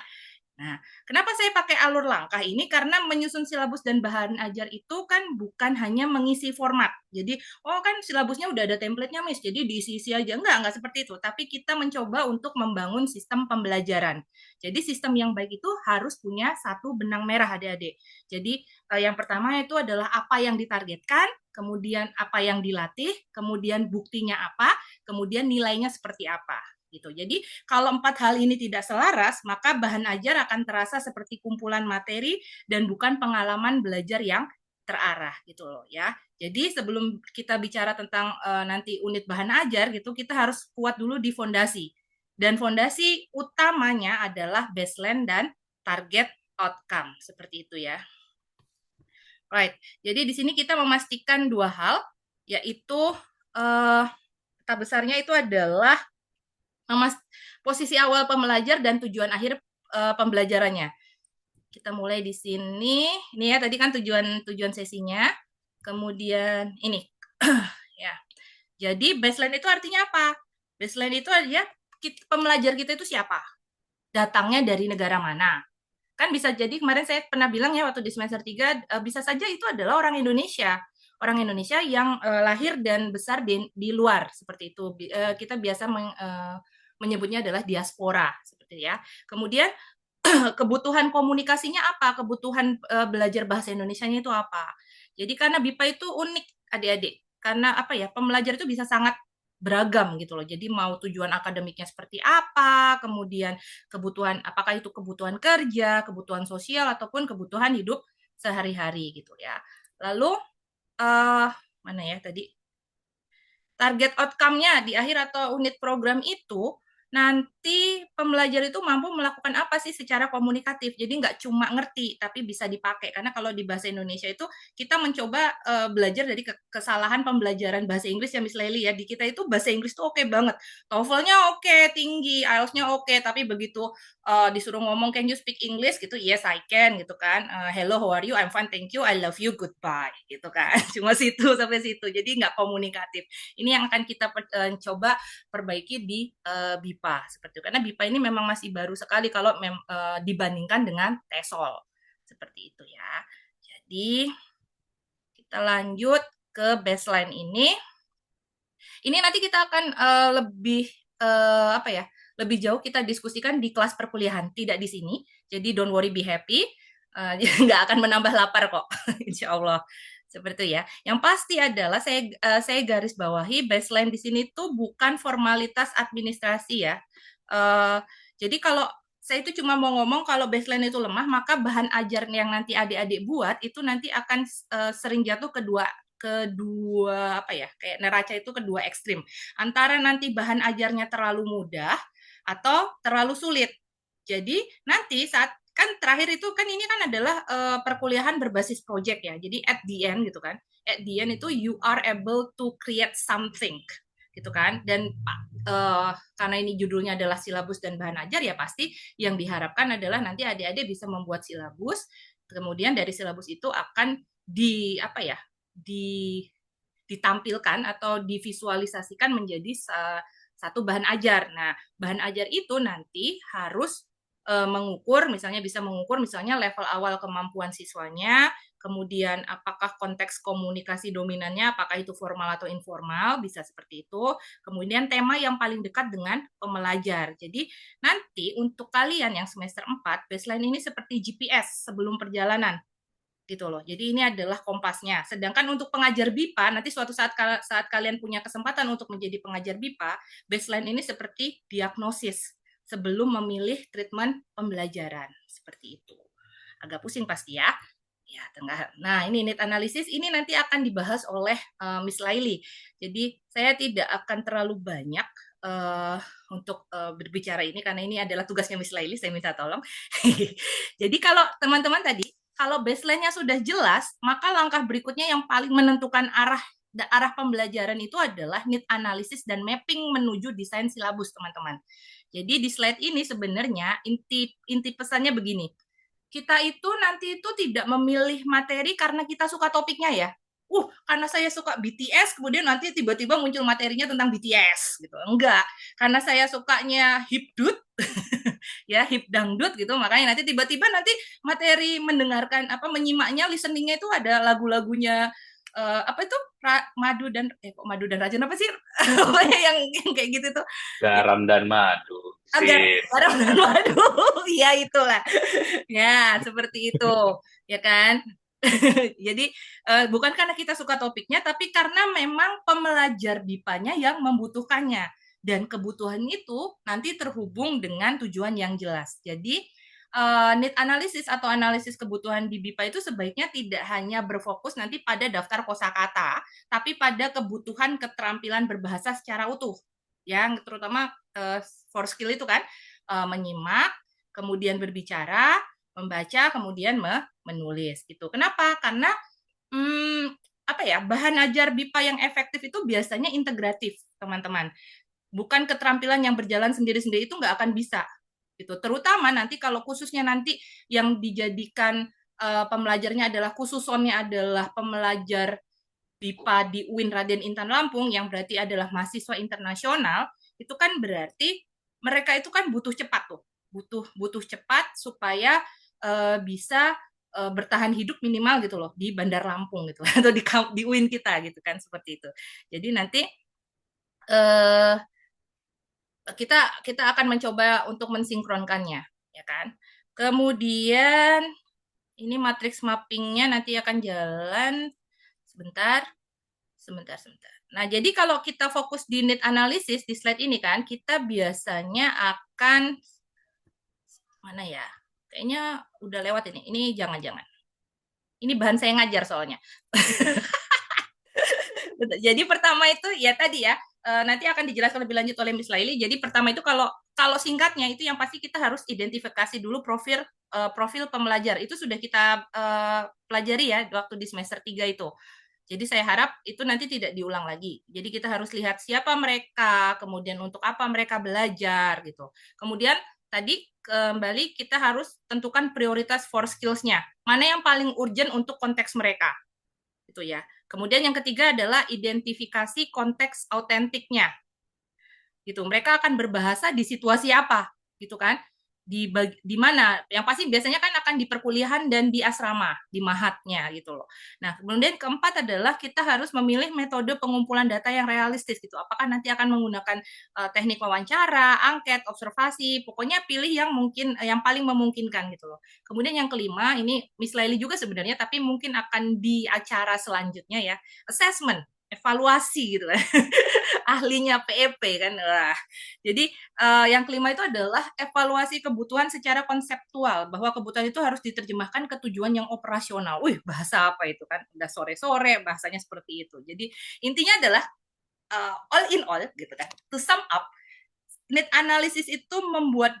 Nah, kenapa saya pakai alur langkah ini? Karena menyusun silabus dan bahan ajar itu kan bukan hanya mengisi format. Jadi, oh kan silabusnya udah ada template-nya, Miss, jadi diisi-isi aja. Enggak seperti itu. Tapi kita mencoba untuk membangun sistem pembelajaran. Jadi, sistem yang baik itu harus punya satu benang merah, adik-adik. Jadi, yang pertama itu adalah apa yang ditargetkan, kemudian apa yang dilatih, kemudian buktinya apa, kemudian nilainya seperti apa. Gitu. Jadi kalau 4 hal ini tidak selaras, maka bahan ajar akan terasa seperti kumpulan materi dan bukan pengalaman belajar yang terarah gitu loh ya. Jadi sebelum kita bicara tentang nanti unit bahan ajar gitu, kita harus kuat dulu di fondasi. Dan fondasi utamanya adalah baseline dan target outcome seperti itu ya. Right. Jadi di sini kita memastikan 2 hal, yaitu peta besarnya itu adalah posisi awal pembelajar dan tujuan akhir pembelajarannya. Kita mulai di sini. Ini ya tadi kan tujuan sesinya. Kemudian ini ya. Jadi baseline itu artinya apa? Baseline itu aja pembelajar kita itu siapa? Datangnya dari negara mana? Kan bisa jadi kemarin saya pernah bilang ya waktu di semester 3 bisa saja itu adalah orang Indonesia. Orang Indonesia yang lahir dan besar di luar seperti itu. Kita biasa menyebutnya adalah diaspora seperti ya. Kemudian kebutuhan komunikasinya apa? Kebutuhan belajar bahasa Indonesianya itu apa? Jadi karena BIPA itu unik adik-adik. Karena apa ya? Pembelajar itu bisa sangat beragam gitu loh. Jadi mau tujuan akademiknya seperti apa, kemudian kebutuhan apakah itu kebutuhan kerja, kebutuhan sosial ataupun kebutuhan hidup sehari-hari gitu ya. Lalu mana ya tadi? Target outcome-nya di akhir atau unit program itu nanti pembelajar itu mampu melakukan apa sih secara komunikatif. Jadi nggak cuma ngerti, tapi bisa dipakai. Karena kalau di bahasa Indonesia itu kita mencoba belajar dari kesalahan pembelajaran bahasa Inggris ya Miss Lely ya. Di kita itu bahasa Inggris tuh oke banget. TOEFL-nya oke, tinggi, IELTS-nya oke, tapi begitu disuruh ngomong can you speak English gitu, yes I can gitu kan. Hello, how are you? I'm fine, thank you, I love you, goodbye gitu kan. Cuma situ sampai situ. Jadi nggak komunikatif. Ini yang akan kita coba perbaiki di BIPA seperti itu. Karena BIPA ini memang masih baru sekali kalau dibandingkan dengan TESOL seperti itu ya. Jadi kita lanjut ke baseline ini. Ini nanti kita akan lebih lebih jauh kita diskusikan di kelas perkuliahan, tidak di sini. Jadi don't worry, be happy. Nggak akan menambah lapar kok, insya Allah. Seperti itu ya. Yang pasti adalah saya garis bawahi baseline di sini tuh bukan formalitas administrasi ya. Jadi kalau saya itu cuma mau ngomong kalau baseline itu lemah, maka bahan ajar yang nanti adik-adik buat itu nanti akan sering jatuh kedua kayak neraca itu kedua ekstrim. Antara nanti bahan ajarnya terlalu mudah atau terlalu sulit. Jadi nanti saat kan terakhir itu kan ini kan adalah perkuliahan berbasis project ya. Jadi at the end gitu kan. At the end itu you are able to create something gitu kan. Dan karena ini judulnya adalah silabus dan bahan ajar ya pasti yang diharapkan adalah nanti adik-adik bisa membuat silabus. Kemudian dari silabus itu akan ditampilkan atau divisualisasikan menjadi satu bahan ajar. Nah, bahan ajar itu nanti harus mengukur, misalnya bisa mengukur misalnya level awal kemampuan siswanya, kemudian apakah konteks komunikasi dominannya, apakah itu formal atau informal, bisa seperti itu. Kemudian tema yang paling dekat dengan pembelajar. Jadi nanti untuk kalian yang semester 4, baseline ini seperti GPS sebelum perjalanan. Gitu loh. Jadi ini adalah kompasnya. Sedangkan untuk pengajar BIPA, nanti suatu saat kalian punya kesempatan untuk menjadi pengajar BIPA, baseline ini seperti diagnosis sebelum memilih treatment pembelajaran. Seperti itu. Agak pusing pasti ya. Ya, nah, ini need analisis ini nanti akan dibahas oleh Miss Laili. Jadi saya tidak akan terlalu banyak untuk berbicara ini karena ini adalah tugasnya Miss Laili, saya minta tolong. Jadi kalau teman-teman tadi, kalau baseline-nya sudah jelas, maka langkah berikutnya yang paling menentukan arah pembelajaran itu adalah need analysis dan mapping menuju desain silabus, teman-teman. Jadi di slide ini sebenarnya inti pesannya begini. Kita itu nanti itu tidak memilih materi karena kita suka topiknya ya. Karena saya suka BTS, kemudian nanti tiba-tiba muncul materinya tentang BTS gitu. Enggak, karena saya sukanya hipdut, ya hip dangdut gitu, makanya nanti tiba-tiba nanti materi mendengarkan menyimaknya, listeningnya itu ada lagu-lagunya apa itu madu dan racun apa sih? Pokoknya yang kayak gitu tuh. Garam dan madu. Garam dan madu, ya itulah. Ya seperti itu, ya kan? Jadi bukan karena kita suka topiknya, tapi karena memang pembelajar BIPA-nya yang membutuhkannya. Dan kebutuhan itu nanti terhubung dengan tujuan yang jelas. Jadi need analysis atau analisis kebutuhan di BIPA itu sebaiknya tidak hanya berfokus nanti pada daftar kosakata, tapi pada kebutuhan keterampilan berbahasa secara utuh. Yang terutama for skill itu kan, menyimak, kemudian berbicara, membaca, kemudian menulis gitu. Kenapa? Karena bahan ajar BIPA yang efektif itu biasanya integratif, teman-teman. Bukan keterampilan yang berjalan sendiri-sendiri, itu nggak akan bisa. Gitu. Terutama nanti kalau khususnya nanti yang dijadikan pembelajarnya adalah khususonnya adalah pembelajar BIPA di UIN Raden Intan Lampung, yang berarti adalah mahasiswa internasional, itu kan berarti mereka itu kan butuh cepat tuh. Butuh cepat supaya bisa bertahan hidup minimal gitu loh di Bandar Lampung gitu atau di UIN kita gitu kan, seperti itu. Jadi nanti kita akan mencoba untuk mensinkronkannya, ya kan. Kemudian ini matriks mappingnya nanti akan jalan sebentar. Nah, jadi kalau kita fokus di need analysis di slide ini kan, kita biasanya akan mana ya? Kayaknya udah lewat ini. Ini jangan-jangan. Ini bahan saya ngajar soalnya. Jadi pertama itu ya tadi ya, nanti akan dijelaskan lebih lanjut oleh Miss Laili. Jadi pertama itu kalau singkatnya itu yang pasti kita harus identifikasi dulu profil pembelajar. Itu sudah kita pelajari ya waktu di semester 3 itu. Jadi saya harap itu nanti tidak diulang lagi. Jadi kita harus lihat siapa mereka, kemudian untuk apa mereka belajar gitu. Kemudian tadi kembali kita harus tentukan prioritas for skills-nya. Mana yang paling urgent untuk konteks mereka. Itu ya. Kemudian yang ketiga adalah identifikasi konteks autentiknya. Gitu. Mereka akan berbahasa di situasi apa, gitu kan? Di mana? Yang pasti biasanya kan akan di perkuliahan dan di asrama, di mahatnya gitu loh. Nah, kemudian keempat adalah kita harus memilih metode pengumpulan data yang realistis gitu. Apakah nanti akan menggunakan teknik wawancara, angket, observasi, pokoknya pilih yang mungkin yang paling memungkinkan gitu loh. Kemudian yang kelima, ini Miss Laili juga sebenarnya, tapi mungkin akan di acara selanjutnya ya, assessment, evaluasi gitu kan. Ahlinya PEP kan. Wah. Jadi yang kelima itu adalah evaluasi kebutuhan secara konseptual, bahwa kebutuhan itu harus diterjemahkan ke tujuan yang operasional. Bahasa apa itu kan? Udah sore-sore bahasanya seperti itu. Jadi intinya adalah all in all gitu kan. To sum up, need analysis itu membuat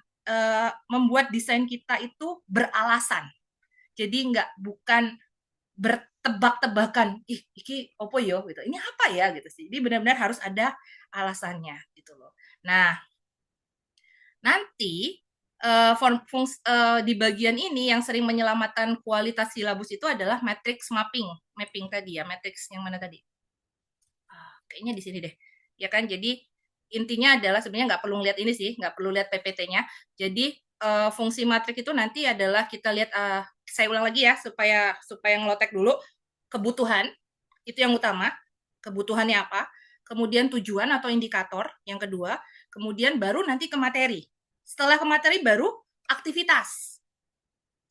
desain kita itu beralasan. Jadi bukan bertebak-tebakan, iki opo yo gitu. Ini apa ya gitu sih. Jadi benar-benar harus ada alasannya gitu loh. Nah, nanti di bagian ini yang sering menyelamatkan kualitas silabus itu adalah matrix mapping tadi ya, matrix yang mana tadi? Kayaknya di sini deh. Ya kan, jadi intinya adalah sebenarnya nggak perlu lihat ini sih, nggak perlu lihat PPT-nya. Jadi fungsi matriks itu nanti adalah kita lihat, saya ulang lagi ya supaya ngelotek dulu. Kebutuhan itu yang utama, kebutuhannya apa, kemudian tujuan atau indikator yang kedua, kemudian baru nanti ke materi. Setelah ke materi baru aktivitas.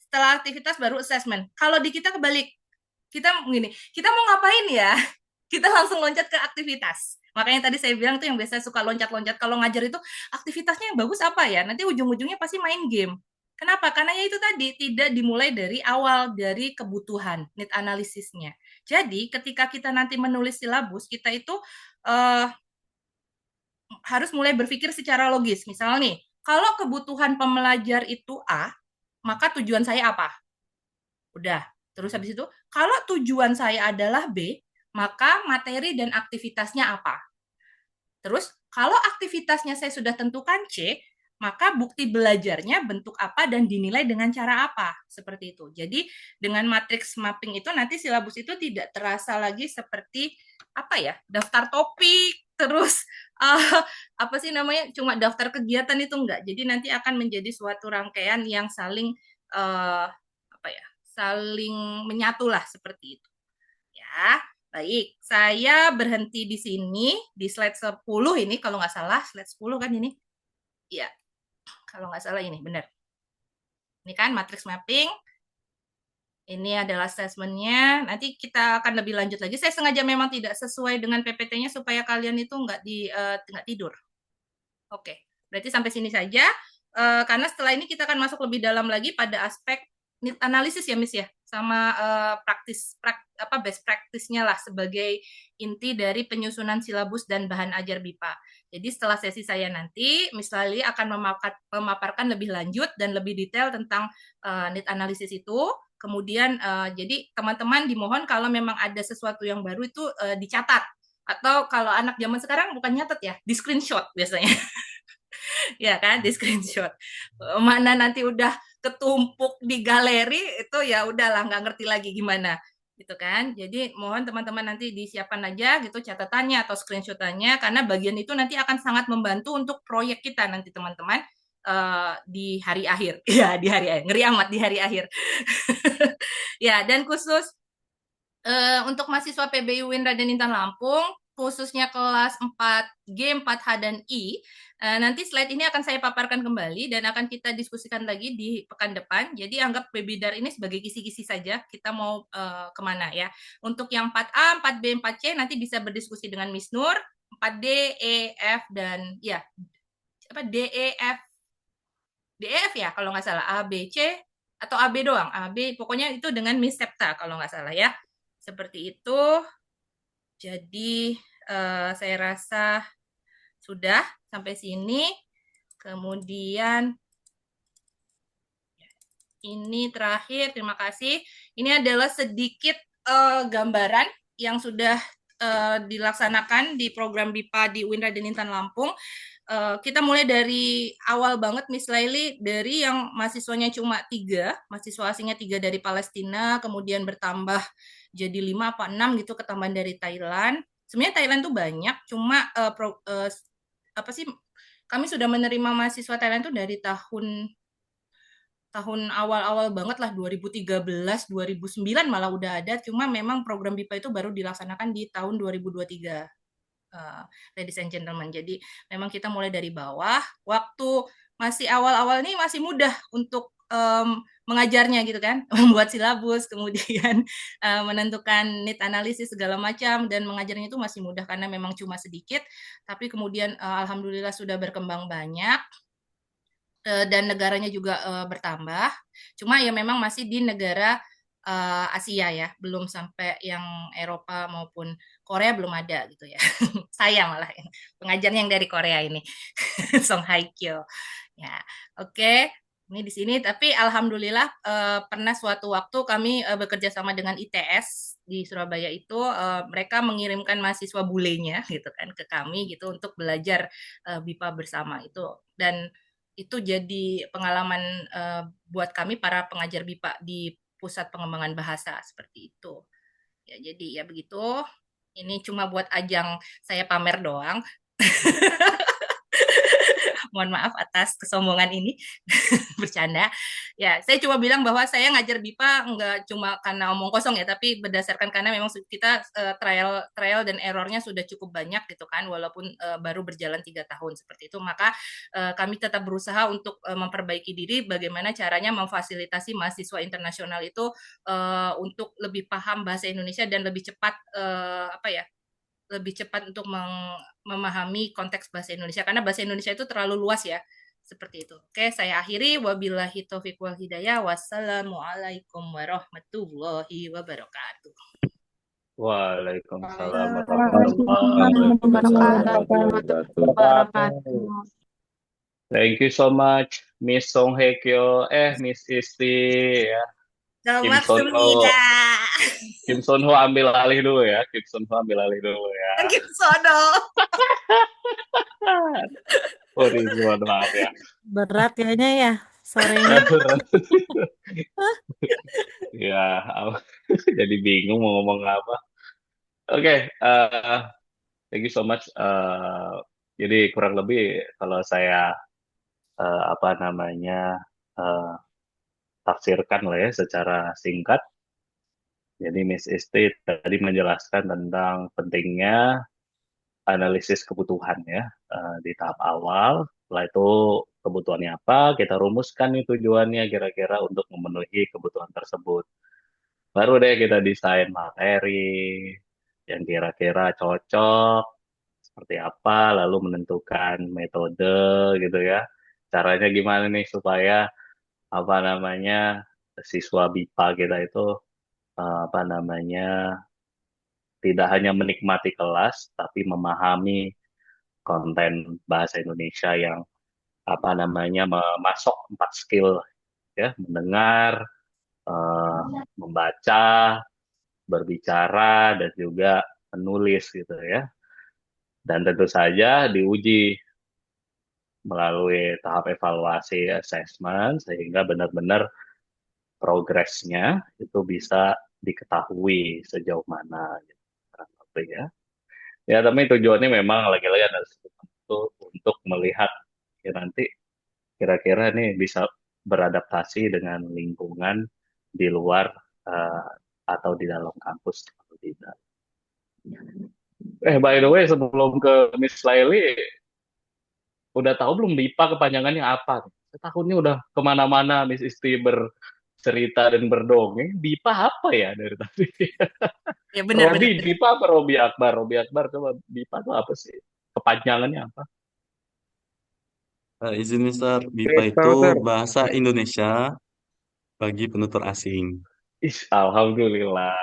Setelah aktivitas baru assessment. Kalau di kita kebalik, kita mau ngapain ya? Kita langsung loncat ke aktivitas. Makanya tadi saya bilang tuh yang biasa suka loncat-loncat kalau ngajar itu aktivitasnya yang bagus apa ya? Nanti ujung-ujungnya pasti main game. Kenapa? Karena ya itu tadi tidak dimulai dari awal dari kebutuhan need analisisnya. Jadi ketika kita nanti menulis silabus, kita itu harus mulai berpikir secara logis. Misalnya nih, kalau kebutuhan pembelajar itu A, maka tujuan saya apa? Udah. Terus habis itu, kalau tujuan saya adalah B, maka materi dan aktivitasnya apa? Terus, kalau aktivitasnya saya sudah tentukan C, maka bukti belajarnya bentuk apa dan dinilai dengan cara apa, seperti itu. Jadi dengan matriks mapping itu nanti silabus itu tidak terasa lagi seperti apa ya, daftar topik, terus apa sih namanya, cuma daftar kegiatan, itu enggak. Jadi nanti akan menjadi suatu rangkaian yang saling apa ya, saling menyatu lah, seperti itu. Ya, baik. Saya berhenti di sini di slide 10 ini, kalau nggak salah slide 10 kan ini. Iya. Kalau nggak salah ini, benar. Ini kan matrix mapping. Ini adalah assessment-nya. Nanti kita akan lebih lanjut lagi. Saya sengaja memang tidak sesuai dengan PPT-nya supaya kalian itu nggak tidur. Oke, berarti sampai sini saja. Karena setelah ini kita akan masuk lebih dalam lagi pada aspek need analisis ya, Miss ya, sama best practice-nya lah sebagai inti dari penyusunan silabus dan bahan ajar BIPA. Jadi setelah sesi saya nanti, Miss Lali akan memaparkan lebih lanjut dan lebih detail tentang need analisis itu. Kemudian jadi teman-teman dimohon kalau memang ada sesuatu yang baru itu dicatat. Atau kalau anak zaman sekarang bukan nyatet ya, di screenshot biasanya. Ya kan, di screenshot. Mana nanti udah ketumpuk di galeri itu ya udahlah, nggak ngerti lagi gimana gitu kan. Jadi mohon teman-teman nanti disiapkan aja gitu catatannya atau screenshotannya, karena bagian itu nanti akan sangat membantu untuk proyek kita nanti teman-teman di hari akhir. Ya, di hari akhir. Ngeri amat di hari akhir. Ya, dan khusus untuk mahasiswa PBI UIN Raden Intan Lampung, khususnya kelas 4G, 4H, dan I, nanti slide ini akan saya paparkan kembali dan akan kita diskusikan lagi di pekan depan. Jadi anggap webinar ini sebagai kisi-kisi saja, kita mau kemana ya. Untuk yang 4A, 4B, 4C nanti bisa berdiskusi dengan Miss Nur, 4D, E, F, dan ya, D, E, F ya kalau nggak salah, A, B, C, atau AB doang, AB, pokoknya itu dengan Miss Septa kalau nggak salah ya. Seperti itu. Jadi saya rasa sudah sampai sini. Kemudian ini terakhir, terima kasih. Ini adalah sedikit gambaran yang sudah dilaksanakan di program BIPA di UIN Raden Intan Lampung. Kita mulai dari awal banget, Miss Laili, dari yang mahasiswanya cuma 3, mahasiswa asingnya 3 dari Palestina, kemudian bertambah jadi 5 apa 6 gitu, ketambahan dari Thailand. Sebenarnya Thailand tuh banyak, cuma kami sudah menerima mahasiswa Thailand tuh dari tahun awal-awal banget lah, 2013, 2009 malah udah ada, cuma memang program BIPA itu baru dilaksanakan di tahun 2023. Ladies and gentlemen, jadi memang kita mulai dari bawah. Waktu masih awal-awal ini masih mudah untuk mengajarnya gitu kan, membuat silabus, kemudian menentukan need analisis segala macam, dan mengajarnya itu masih mudah karena memang cuma sedikit. Tapi kemudian alhamdulillah sudah berkembang banyak. Dan negaranya juga bertambah. Cuma ya memang masih di negara Asia ya, belum sampai yang Eropa maupun Korea belum ada gitu ya. Saya malah pengajarnya yang dari Korea ini, Song Haikyo. Ya, oke. Ini di sini. Tapi alhamdulillah pernah suatu waktu kami bekerja sama dengan ITS di Surabaya itu, mereka mengirimkan mahasiswa bulenya gitu kan ke kami gitu untuk belajar BIPA bersama itu, dan itu jadi pengalaman buat kami para pengajar BIPA di Pusat Pengembangan Bahasa seperti itu. Ya, jadi ya begitu. Ini cuma buat ajang saya pamer doang. Mohon maaf atas kesombongan ini. Bercanda. Ya, saya cuma bilang bahwa saya ngajar BIPA nggak cuma karena omong kosong ya, tapi berdasarkan karena memang kita trial dan errornya sudah cukup banyak gitu kan, walaupun baru berjalan 3 tahun seperti itu. Maka kami tetap berusaha untuk memperbaiki diri bagaimana caranya memfasilitasi mahasiswa internasional itu untuk lebih paham bahasa Indonesia dan lebih cepat lebih cepat untuk memahami konteks bahasa Indonesia, karena bahasa Indonesia itu terlalu luas ya, seperti itu. Oke, saya akhiri. Wabillahi taufiq wal hidayah. Wassalamualaikum warahmatullahi wabarakatuh. Waalaikumsalam warahmatullahi Waalaikumsalam warahmatullahi wabarakatuh. wabarakatuh. Thank you so much, Miss Song Hye Kyo, Miss Isti, ya. Kim Selamat Son Ho, semida. Kim Son Ho ambil alih dulu ya, Kim Son Ho ambil alih dulu ya. Kim Sono. Oh, Rizwan, maaf ya. Berat kayaknya ya sorenya. Ya, jadi bingung mau ngomong apa. Oke, thank you so much. Jadi kurang lebih kalau saya apa namanya tafsirkan lah ya secara singkat. Jadi Miss Isti tadi menjelaskan tentang pentingnya analisis kebutuhan ya di tahap awal. Setelah itu kebutuhannya apa, kita rumuskan nih tujuannya kira-kira untuk memenuhi kebutuhan tersebut. Baru deh kita desain materi yang kira-kira cocok seperti apa, lalu menentukan metode gitu ya. Caranya gimana nih supaya apa namanya siswa BIPA kita itu apa namanya tidak hanya menikmati kelas tapi memahami konten bahasa Indonesia yang apa namanya memasok 4 skill ya, mendengar, membaca, berbicara dan juga menulis gitu ya. Dan tentu saja diuji melalui tahap evaluasi assessment sehingga benar-benar progresnya itu bisa diketahui sejauh mana gitu. Ya. Ya, tapi tujuannya memang lagi-lagi ada untuk melihat ya nanti kira-kira nih bisa beradaptasi dengan lingkungan di luar atau di dalam kampus atau tidak. By the way, sebelum ke Miss Laili, udah tahu belum BIPA kepanjangannya apa? Tahunnya udah kemana-mana Miss Isti bercerita dan berdongeng. BIPA apa ya dari tadi? Ya benar Robi, benar. BIPA apa Robi Akbar? Robi Akbar, coba BIPA itu apa sih? Kepanjangannya apa? Izin Mister, BIPA itu bahasa Indonesia bagi penutur asing. Alhamdulillah.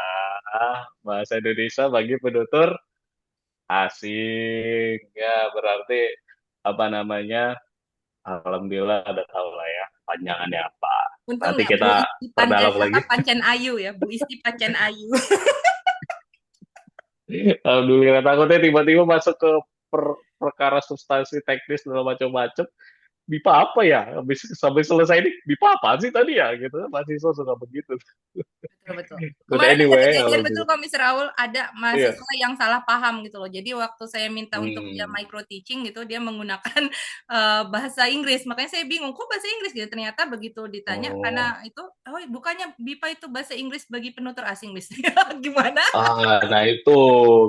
Bahasa Indonesia bagi penutur asing. Ya, berarti apa namanya? Alhamdulillah ada tahu lah ya panjangannya apa. Untung Nanti nggak Bu kita Isti perdalam lagi. Pancen Ayu ya, Bu Isti Pancen Ayu. Alhamdulillah, takutnya tiba-tiba masuk ke perkara substansi teknis dan macam-macam. BIPA apa ya? Habis sampai selesai ini BIPA apa sih tadi ya? Gitu, mahasiswa suka begitu. Betul. But Kemarin ada anyway, kejadian betul kok Mr. Raul, ada mahasiswa yang salah paham gitu loh. Jadi waktu saya minta untuk dia micro teaching gitu, dia menggunakan bahasa Inggris. Makanya saya bingung, kok bahasa Inggris gitu. Ternyata begitu ditanya karena itu, oh bukannya BIPA itu bahasa Inggris bagi penutur asing misalnya. Gimana? Nah itu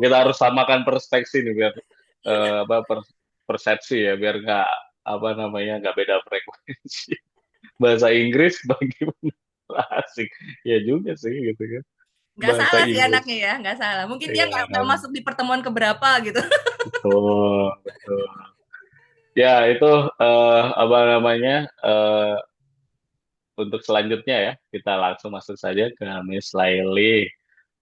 kita harus samakan perspektif nih biar persepsi ya, biar nggak apa namanya nggak beda frekuensi. Bahasa Inggris bagi penutur asing, ya juga sih gitu kan. Nggak salah sih anaknya ya, nggak salah. Mungkin dia nggak masuk di pertemuan keberapa gitu. Betul. Ya itu apa namanya untuk selanjutnya ya kita langsung masuk saja ke Miss Laili.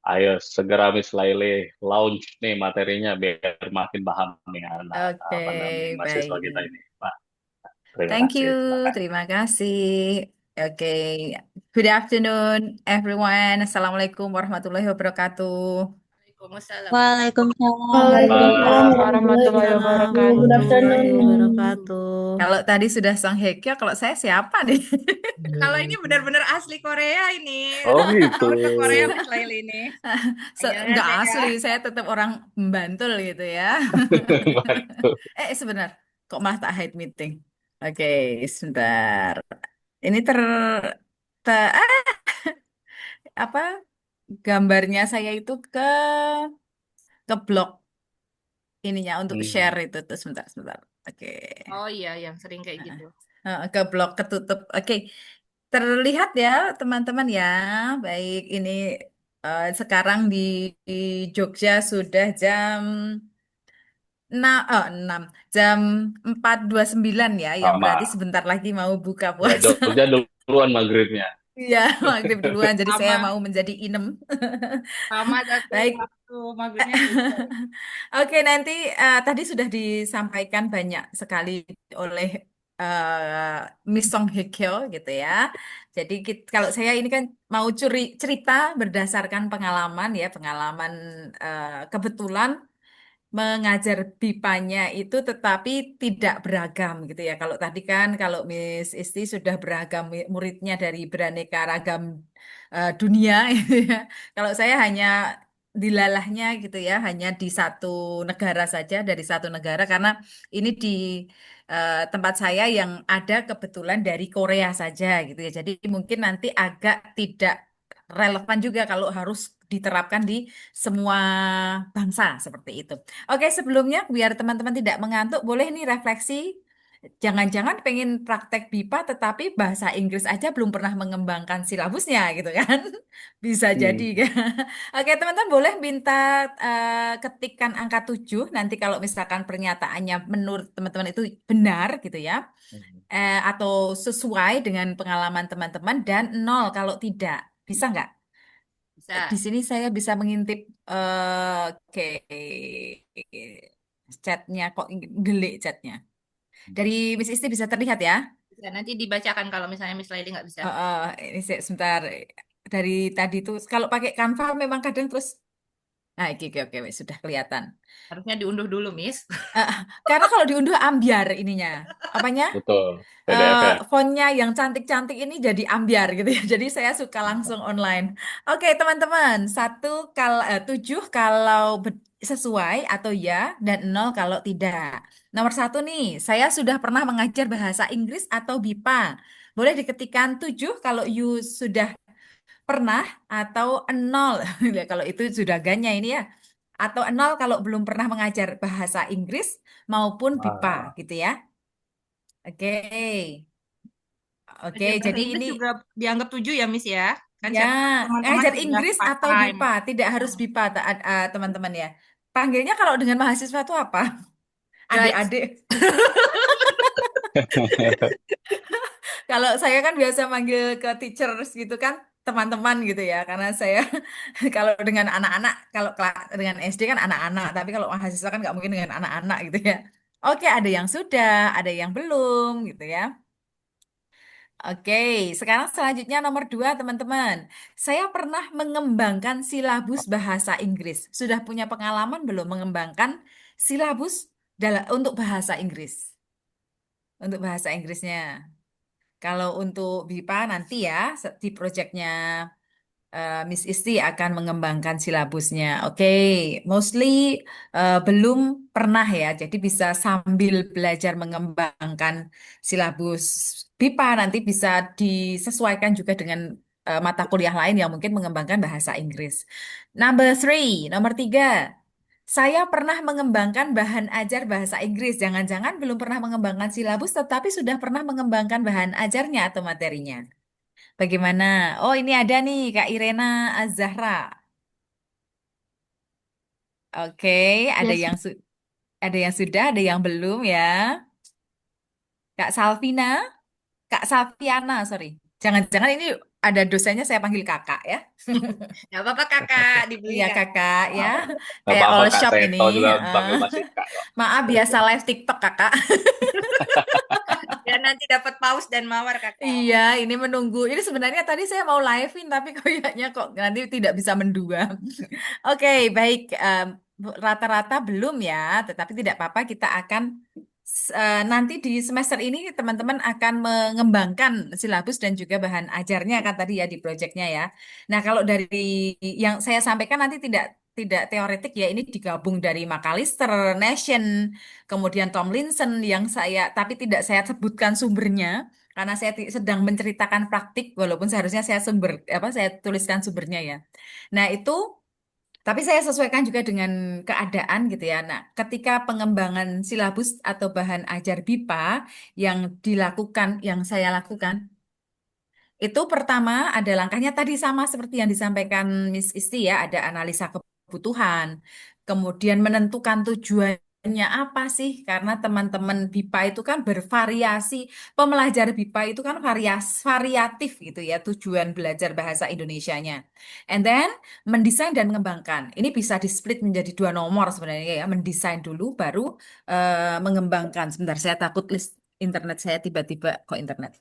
Ayo segera Miss Laili launch nih materinya biar makin paham nih anak apa namanya mahasiswa kita ini. Pak. Terima kasih. Good afternoon, everyone. Assalamualaikum warahmatullahi wabarakatuh. Waalaikumsalam Warahmatullahi wabarakatuh. Kalau tadi sudah Song Hye Kyo, kalau saya siapa nih? Kalau ini benar-benar asli Korea ini. Oh gitu. Ke Korea Miss Laili ini. Nggak asli, saya tetap orang Bantul gitu ya. Sebentar, kok malah tak hide meeting? Oke, sebentar. Ini apa gambarnya saya itu ke blog ininya untuk share itu tuh sebentar. Oke. Oh iya, yang sering kayak gitu. Ke blog ketutup. Oke. Terlihat ya teman-teman ya. Baik, ini sekarang di Jogja sudah jam 4.29 ya, yang berarti sebentar lagi mau buka puasa. Ya, Jogja duluan maghribnya. Iya, maghrib duluan. Jadi saya Sama mau menjadi inem. sama satu Baik. waktu maghribnya beda. Oke, nanti tadi sudah disampaikan banyak sekali oleh Miss Song Hye Kyo gitu ya. Jadi kalau saya ini kan mau cerita berdasarkan pengalaman ya, pengalaman kebetulan mengajar BIPA-nya itu tetapi tidak beragam gitu ya. Kalau tadi kan kalau Miss Isti sudah beragam muridnya dari beraneka ragam dunia gitu ya. Kalau saya hanya dilalahnya gitu ya, hanya di satu negara saja, dari satu negara karena ini di tempat saya yang ada kebetulan dari Korea saja gitu ya. Jadi mungkin nanti agak tidak relevan juga kalau harus diterapkan di semua bangsa seperti itu. Oke, sebelumnya biar teman-teman tidak mengantuk, boleh nih refleksi. Jangan-jangan pengen praktek BIPA tetapi bahasa Inggris aja belum pernah mengembangkan silabusnya gitu kan. Bisa jadi Hmm. kan. Oke, teman-teman boleh minta ketikkan angka 7 nanti kalau misalkan pernyataannya menurut teman-teman itu benar gitu ya. Atau sesuai dengan pengalaman teman-teman dan nol kalau tidak. Bisa nggak? Di Bisa. sini saya bisa mengintip oke chatnya kok gelik chatnya. Dari Miss Isti bisa terlihat ya? Bisa nanti dibacakan kalau misalnya Miss Laili nggak bisa. Ini sebentar dari tadi tuh kalau pakai Canva memang kadang terus nah oke oke wes, sudah kelihatan. Harusnya diunduh dulu, Miss. Eh, karena kalau diunduh ambiar ininya apanya Betul. PDF ya. fontnya yang cantik-cantik ini jadi ambiar gitu ya. Jadi saya suka langsung online. Oke, teman-teman, 7 kalau sesuai atau ya dan nol kalau tidak. Nomor 1 nih, saya sudah pernah mengajar bahasa Inggris atau BIPA. Boleh diketikkan 7 kalau you sudah pernah atau nol. Ya, kalau itu sudah ganya ini ya. Atau nol kalau belum pernah mengajar bahasa Inggris maupun BIPA Ah, gitu ya. Oke. Oke, Belajar bahasa jadi Inggris ini juga dianggap 7 ya, Miss ya. Kan ya siapa tahu teman-teman ngajar sudah Inggris part atau time. BIPA, tidak harus BIPA teman-teman ya. Panggilnya kalau dengan mahasiswa itu apa? Guys, Adik-adik. Kalau saya kan biasa manggil ke teachers gitu kan, teman-teman gitu ya. Karena saya kalau dengan anak-anak, kalau dengan SD kan anak-anak, tapi kalau mahasiswa kan nggak mungkin dengan anak-anak gitu ya. Oke, ada yang sudah, ada yang belum gitu ya. Oke, sekarang selanjutnya nomor 2, teman-teman. Saya pernah mengembangkan silabus bahasa Inggris. Sudah punya pengalaman belum mengembangkan silabus untuk bahasa Inggris? Untuk bahasa Inggrisnya. Kalau untuk BIPA nanti ya, di proyeknya Miss Isti akan mengembangkan silabusnya. Oke, mostly belum pernah ya. Jadi bisa sambil belajar mengembangkan silabus BIPA nanti bisa disesuaikan juga dengan mata kuliah lain yang mungkin mengembangkan bahasa Inggris. Nomor 3. Saya pernah mengembangkan bahan ajar bahasa Inggris. Jangan-jangan belum pernah mengembangkan silabus, tetapi sudah pernah mengembangkan bahan ajarnya atau materinya. Bagaimana? Oh, ini ada nih Kak Irena Azahra. Oke, ada Yes. yang ada yang sudah, ada yang belum ya. Kak Salvina, Kak Salviana, sorry. Jangan-jangan ini ada dosennya saya panggil kakak ya. nggak apa-apa kakak, dibeli Iya kak. kakak ya. nggak Kayak apa-apa all Kak shop ini. Seto juga Heeh. panggil Mas Ika kok. Maaf biasa live TikTok kakak. Dan nanti dapat paus dan mawar kakak. Iya, ini menunggu. Ini sebenarnya tadi saya mau live-in, tapi kayaknya kok nanti tidak bisa mendua. Oke, baik. Rata-rata belum ya, tetapi tidak apa-apa. Kita akan nanti di semester ini teman-teman akan mengembangkan silabus dan juga bahan ajarnya kan tadi ya di proyeknya ya. Nah, kalau dari yang saya sampaikan nanti tidak teoretik ya, ini digabung dari McAllister, Nation, kemudian Tomlinson yang tapi tidak saya sebutkan sumbernya karena saya sedang menceritakan praktik walaupun seharusnya saya tuliskan sumbernya ya. Nah, itu tapi saya sesuaikan juga dengan keadaan gitu ya. Nah, ketika pengembangan silabus atau bahan ajar BIPA yang saya lakukan itu pertama ada langkahnya tadi sama seperti yang disampaikan Miss Isti ya, ada analisa kebutuhan, kemudian menentukan tujuan tujuannya apa sih? Karena teman-teman BIPA itu kan bervariasi, pembelajar BIPA itu kan variatif gitu ya tujuan belajar bahasa Indonesianya. And then mendesain dan mengembangkan. Ini bisa di-split menjadi dua nomor sebenarnya ya. Mendesain dulu baru mengembangkan. Sebentar, saya takut list internet saya tiba-tiba kok internet.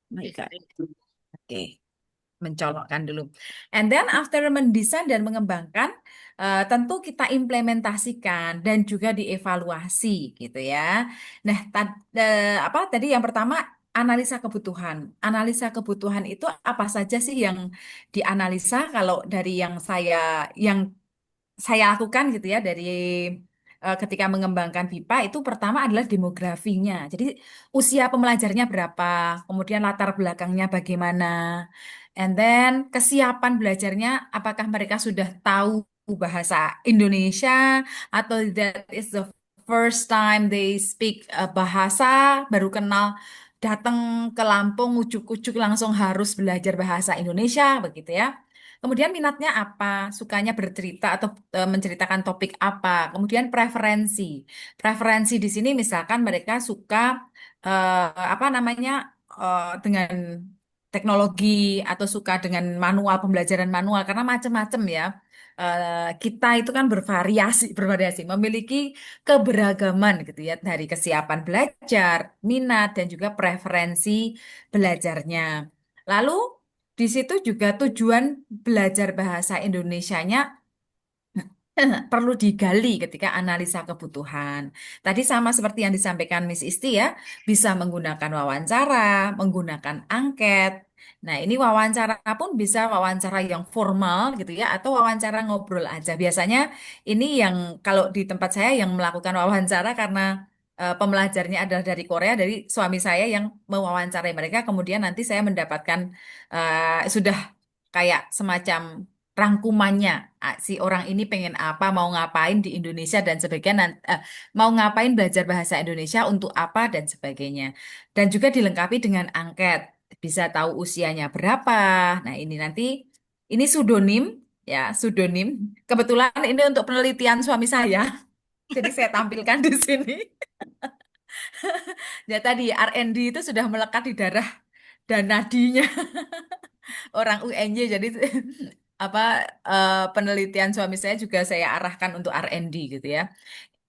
Baik, Kak. Oke, mencolokkan dulu. And then after mendesain dan mengembangkan, tentu kita implementasikan dan juga dievaluasi gitu ya. Nah, apa tadi yang pertama analisa kebutuhan. Analisa kebutuhan itu apa saja sih yang dianalisa kalau dari yang saya lakukan gitu ya dari ketika mengembangkan BIPA itu pertama adalah demografinya. Jadi usia pembelajarnya berapa, kemudian latar belakangnya bagaimana, and then kesiapan belajarnya apakah mereka sudah tahu bahasa Indonesia atau that is the first time they speak bahasa baru kenal datang ke Lampung ujuk-ujuk langsung harus belajar bahasa Indonesia begitu ya. Kemudian minatnya apa? Sukanya bercerita atau menceritakan topik apa? Kemudian preferensi. Preferensi di sini misalkan mereka suka apa namanya dengan teknologi atau suka dengan manual pembelajaran manual karena macam-macam ya. Kita itu kan bervariasi, memiliki keberagaman gitu ya dari kesiapan belajar, minat dan juga preferensi belajarnya. Lalu di situ juga tujuan belajar bahasa Indonesianya perlu digali ketika analisa kebutuhan. Tadi sama seperti yang disampaikan Miss Isti ya, bisa menggunakan wawancara, menggunakan angket. Nah, ini wawancara pun bisa wawancara yang formal gitu ya, atau wawancara ngobrol aja. Biasanya ini yang kalau di tempat saya yang melakukan wawancara karena pembelajarnya adalah dari Korea, dari suami saya yang mewawancarai mereka, kemudian nanti saya mendapatkan sudah kayak semacam rangkumannya. Si orang ini pengen apa, mau ngapain di Indonesia dan sebagainya, mau ngapain belajar bahasa Indonesia untuk apa dan sebagainya. Dan juga dilengkapi dengan angket, bisa tahu usianya berapa. Nah, ini nanti ini pseudonym ya, pseudonym. Kebetulan ini untuk penelitian suami saya. Jadi saya tampilkan di sini. Ya tadi R&D itu sudah melekat di darah dan nadinya orang UNY jadi apa penelitian suami saya juga saya arahkan untuk R&D gitu ya.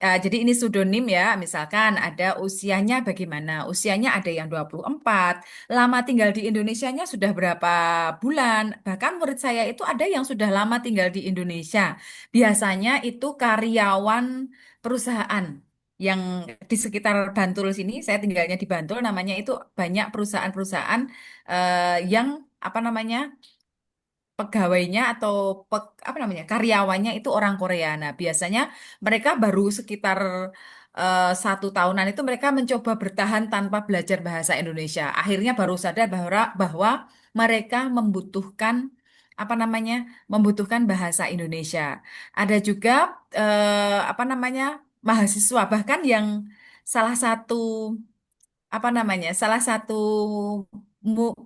Jadi ini pseudonym ya, misalkan ada usianya bagaimana? Usianya ada yang 24, lama tinggal di Indonesianya sudah berapa bulan? Bahkan murid saya itu ada yang sudah lama tinggal di Indonesia. Biasanya itu karyawan perusahaan yang di sekitar Bantul sini, saya tinggalnya di Bantul, namanya itu banyak perusahaan-perusahaan yang apa namanya pegawainya atau apa namanya karyawannya itu orang Korea. Nah, biasanya mereka baru sekitar 1 tahunan itu mereka mencoba bertahan tanpa belajar bahasa Indonesia. Akhirnya baru sadar bahwa mereka membutuhkan apa namanya membutuhkan bahasa Indonesia. Ada juga apa namanya mahasiswa bahkan yang salah satu apa namanya salah satu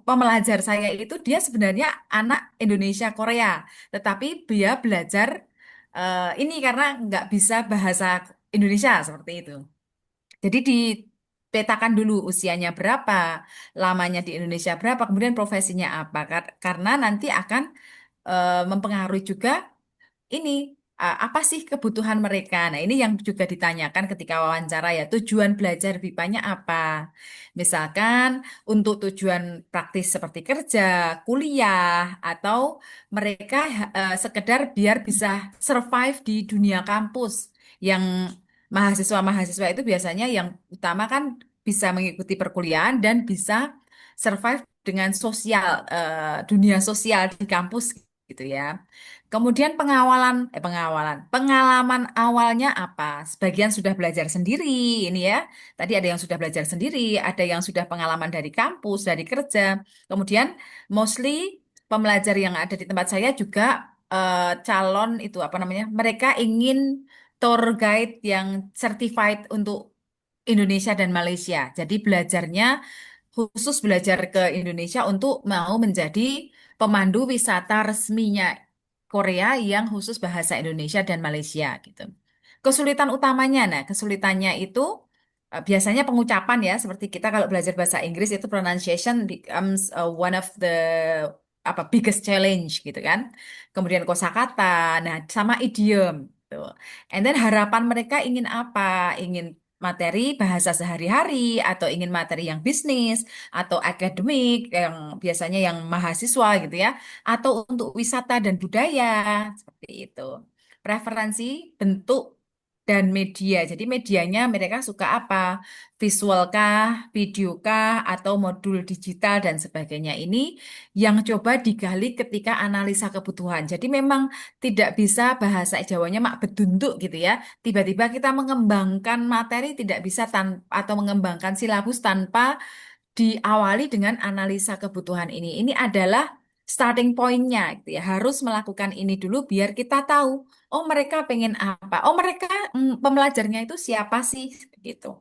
pembelajar saya itu dia sebenarnya anak Indonesia Korea, tetapi dia belajar ini karena nggak bisa bahasa Indonesia seperti itu. Jadi dipetakan dulu usianya berapa, lamanya di Indonesia berapa, kemudian profesinya apa, karena nanti akan mempengaruhi juga ini apa sih kebutuhan mereka? Nah, ini yang juga ditanyakan ketika wawancara ya. Tujuan belajar BIPA-nya apa? Misalkan untuk tujuan praktis seperti kerja, kuliah, atau mereka sekedar biar bisa survive di dunia kampus. Yang mahasiswa-mahasiswa itu biasanya yang utama kan bisa mengikuti perkuliahan dan bisa survive dengan dunia sosial di kampus gitu ya. Kemudian pengalaman awalnya apa? Sebagian sudah belajar sendiri, ini ya. Tadi ada yang sudah belajar sendiri, ada yang sudah pengalaman dari kampus, dari kerja. Kemudian mostly pembelajar yang ada di tempat saya juga calon itu apa namanya? Mereka ingin tour guide yang certified untuk Indonesia dan Malaysia. Jadi belajarnya khusus belajar ke Indonesia untuk mau menjadi pemandu wisata resminya Korea yang khusus bahasa Indonesia dan Malaysia gitu. Kesulitan utamanya, nah kesulitannya itu biasanya pengucapan ya, seperti kita kalau belajar bahasa Inggris itu pronunciation becomes one of the biggest challenge gitu kan. Kemudian kosakata, nah sama idiom gitu. And then harapan mereka ingin apa? Ingin materi bahasa sehari-hari atau ingin materi yang bisnis atau akademik yang biasanya yang mahasiswa gitu ya, atau untuk wisata dan budaya seperti itu. Preferensi bentuk dan media. Jadi medianya mereka suka apa? Visual kah, video kah, atau modul digital dan sebagainya. Ini yang coba digali ketika analisa kebutuhan. Jadi memang tidak bisa bahasa Jawanya mak bedunduk gitu ya. Tiba-tiba kita mengembangkan materi tidak bisa atau mengembangkan silabus tanpa diawali dengan analisa kebutuhan ini. Ini adalah starting point-nya gitu ya. Harus melakukan ini dulu biar kita tahu, oh mereka pengen apa. Oh mereka pembelajarnya itu siapa sih gitu.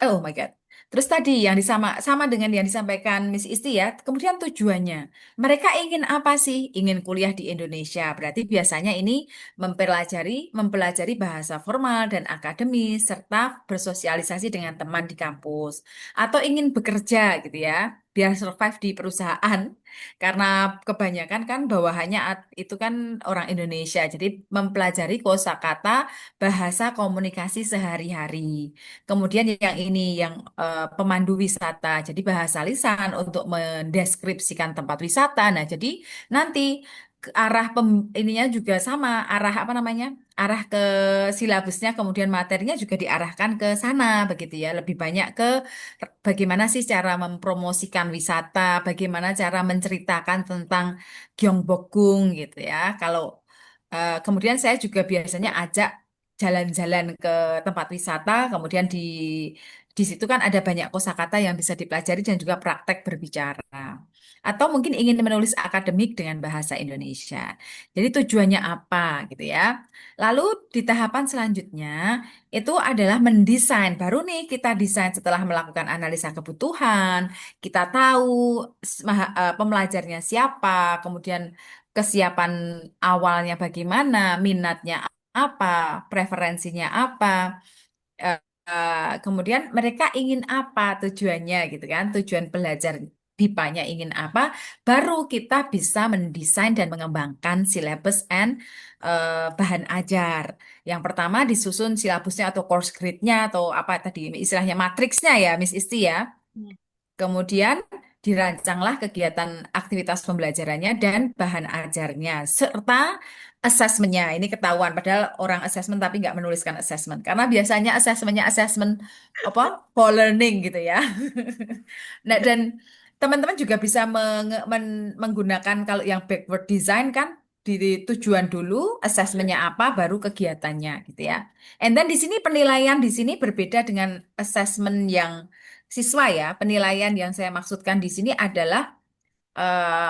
Oh my God. Terus tadi yang sama dengan yang disampaikan Miss Isti ya, kemudian tujuannya. Mereka ingin apa sih? Ingin kuliah di Indonesia. Berarti biasanya ini mempelajari bahasa formal dan akademis serta bersosialisasi dengan teman di kampus. Atau ingin bekerja gitu ya, biar survive di perusahaan. Karena kebanyakan kan bawahannya itu kan orang Indonesia. Jadi mempelajari kosakata bahasa komunikasi sehari-hari. Kemudian yang ini yang pemandu wisata, jadi bahasa lisan untuk mendeskripsikan tempat wisata. Nah, jadi nanti ke arah ininya juga sama, arah apa namanya? Arah ke silabusnya, kemudian materinya juga diarahkan ke sana, begitu ya. Lebih banyak ke bagaimana sih cara mempromosikan wisata, bagaimana cara menceritakan tentang Gyeongbokgung gitu ya. Kalau kemudian saya juga biasanya ajak jalan-jalan ke tempat wisata, kemudian di situ kan ada banyak kosakata yang bisa dipelajari dan juga praktek berbicara. Atau mungkin ingin menulis akademik dengan bahasa Indonesia. Jadi tujuannya apa gitu ya. Lalu di tahapan selanjutnya itu adalah mendesain. Baru nih kita desain setelah melakukan analisa kebutuhan, kita tahu pembelajarnya siapa, kemudian kesiapan awalnya bagaimana, minatnya apa, preferensinya apa, eh, kemudian mereka ingin apa tujuannya gitu kan, tujuan belajar BIPA-nya ingin apa, baru kita bisa mendesain dan mengembangkan syllabus and bahan ajar. Yang pertama disusun silabusnya atau course grid-nya atau apa tadi istilahnya matriksnya ya, Miss Isti ya. Kemudian dirancanglah kegiatan aktivitas pembelajarannya dan bahan ajarnya serta asesmennya. Ini ketahuan padahal orang asesmen tapi nggak menuliskan asesmen karena biasanya asesmennya asesmen apa co-learning gitu ya. Nah dan teman-teman juga bisa menggunakan kalau yang backward design kan di tujuan dulu, asesmennya apa, baru kegiatannya gitu ya. And then di sini penilaian di sini berbeda dengan asesmen yang siswa ya. Penilaian yang saya maksudkan di sini adalah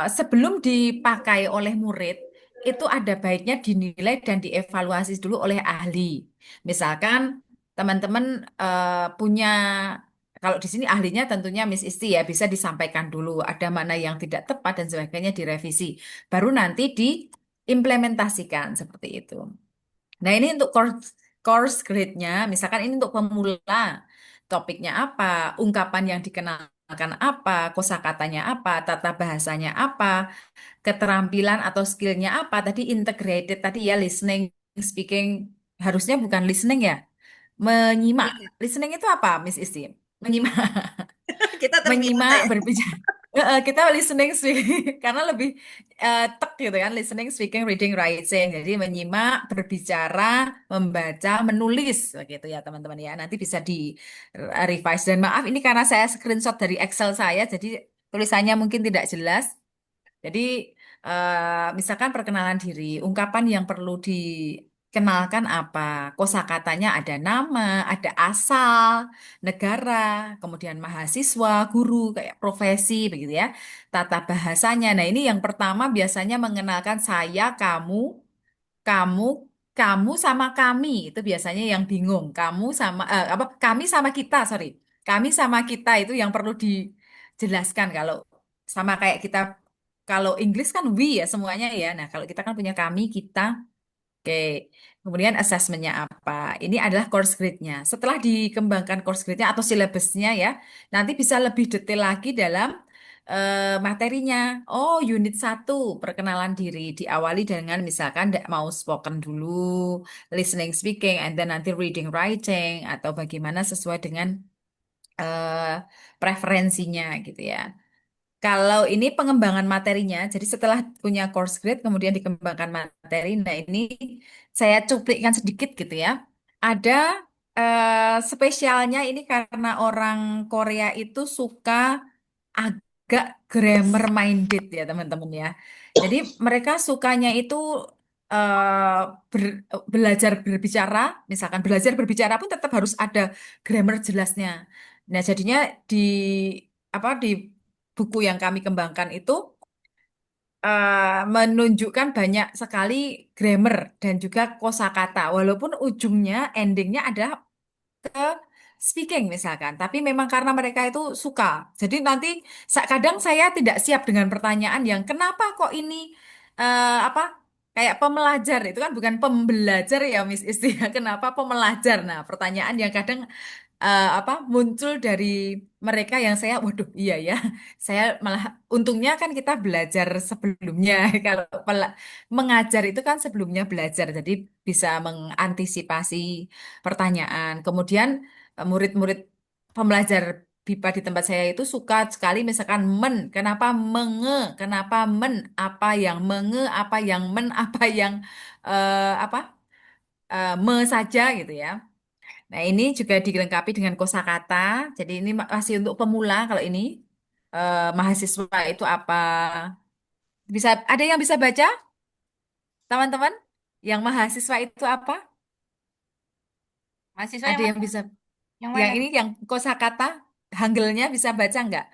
sebelum dipakai oleh murid, itu ada baiknya dinilai dan dievaluasi dulu oleh ahli. Misalkan teman-teman punya, kalau di sini ahlinya tentunya Miss Isti ya, bisa disampaikan dulu, ada mana yang tidak tepat dan sebagainya direvisi. Baru nanti diimplementasikan seperti itu. Nah, ini untuk course grade-nya, misalkan ini untuk pemula, topiknya apa, ungkapan yang dikenalkan apa, kosakatanya apa, tata bahasanya apa, keterampilan atau skillnya apa, tadi integrated, tadi ya listening, speaking, harusnya bukan listening ya, menyimak. Listening itu apa, Miss Isti? Menyimak. Kita terbiasa Menyimak ya. berbicara. Kita listening speaking karena lebih tek gitu kan listening speaking reading writing jadi menyimak berbicara membaca menulis begitu ya teman-teman ya nanti bisa di revise dan maaf ini karena saya screenshot dari Excel saya jadi tulisannya mungkin tidak jelas jadi misalkan perkenalan diri, ungkapan yang perlu dikenalkan apa? Kosakatanya ada nama, ada asal, negara, kemudian mahasiswa, guru, kayak profesi begitu ya. Tata bahasanya. Nah, ini yang pertama biasanya mengenalkan saya, kamu, kamu sama kami. Itu biasanya yang bingung. Kamu sama kami sama kita, sorry. Kami sama kita itu yang perlu dijelaskan kalau sama kayak kita kalau Inggris kan we ya semuanya ya. Nah, kalau kita kan punya kami, kita. Oke, kemudian asesmennya apa? Ini adalah course grade-nya. Setelah dikembangkan course grade-nya atau silabusnya ya, nanti bisa lebih detail lagi dalam materinya. Oh, unit 1 perkenalan diri. Diawali dengan misalkan mau spoken dulu, listening, speaking, and then nanti reading, writing, atau bagaimana sesuai dengan eh, preferensinya gitu ya. Kalau ini pengembangan materinya, jadi setelah punya course grade, kemudian dikembangkan materi. Nah, ini saya cuplikkan sedikit gitu ya. Ada spesialnya ini karena orang Korea itu suka agak grammar minded ya teman-teman ya. Jadi mereka sukanya itu eh, belajar berbicara, misalkan belajar berbicara pun tetap harus ada grammar jelasnya. Nah, jadinya di di buku yang kami kembangkan itu menunjukkan banyak sekali grammar dan juga kosakata, walaupun ujungnya endingnya adalah ke speaking misalkan. Tapi memang karena mereka itu suka. Jadi nanti kadang saya tidak siap dengan pertanyaan yang kenapa kok ini apa kayak pembelajar itu kan bukan pembelajar ya Miss Isti ya. Kenapa pembelajar? Nah, pertanyaan yang kadang muncul dari mereka yang saya waduh iya ya saya malah untungnya kan kita belajar sebelumnya kalau mengajar itu kan sebelumnya belajar jadi bisa mengantisipasi pertanyaan kemudian murid-murid pembelajar BIPA di tempat saya itu suka sekali misalkan kenapa kenapa apa yang apa yang apa yang apa saja gitu ya. Nah, ini juga dilengkapi dengan kosakata. Jadi ini masih untuk pemula kalau ini mahasiswa itu apa? Bisa ada yang bisa baca, teman-teman? Yang mahasiswa itu apa? Mahasiswa Ada yang yang mana? bisa Yang yang mana? ini yang kosakata Hanggelnya bisa baca nggak?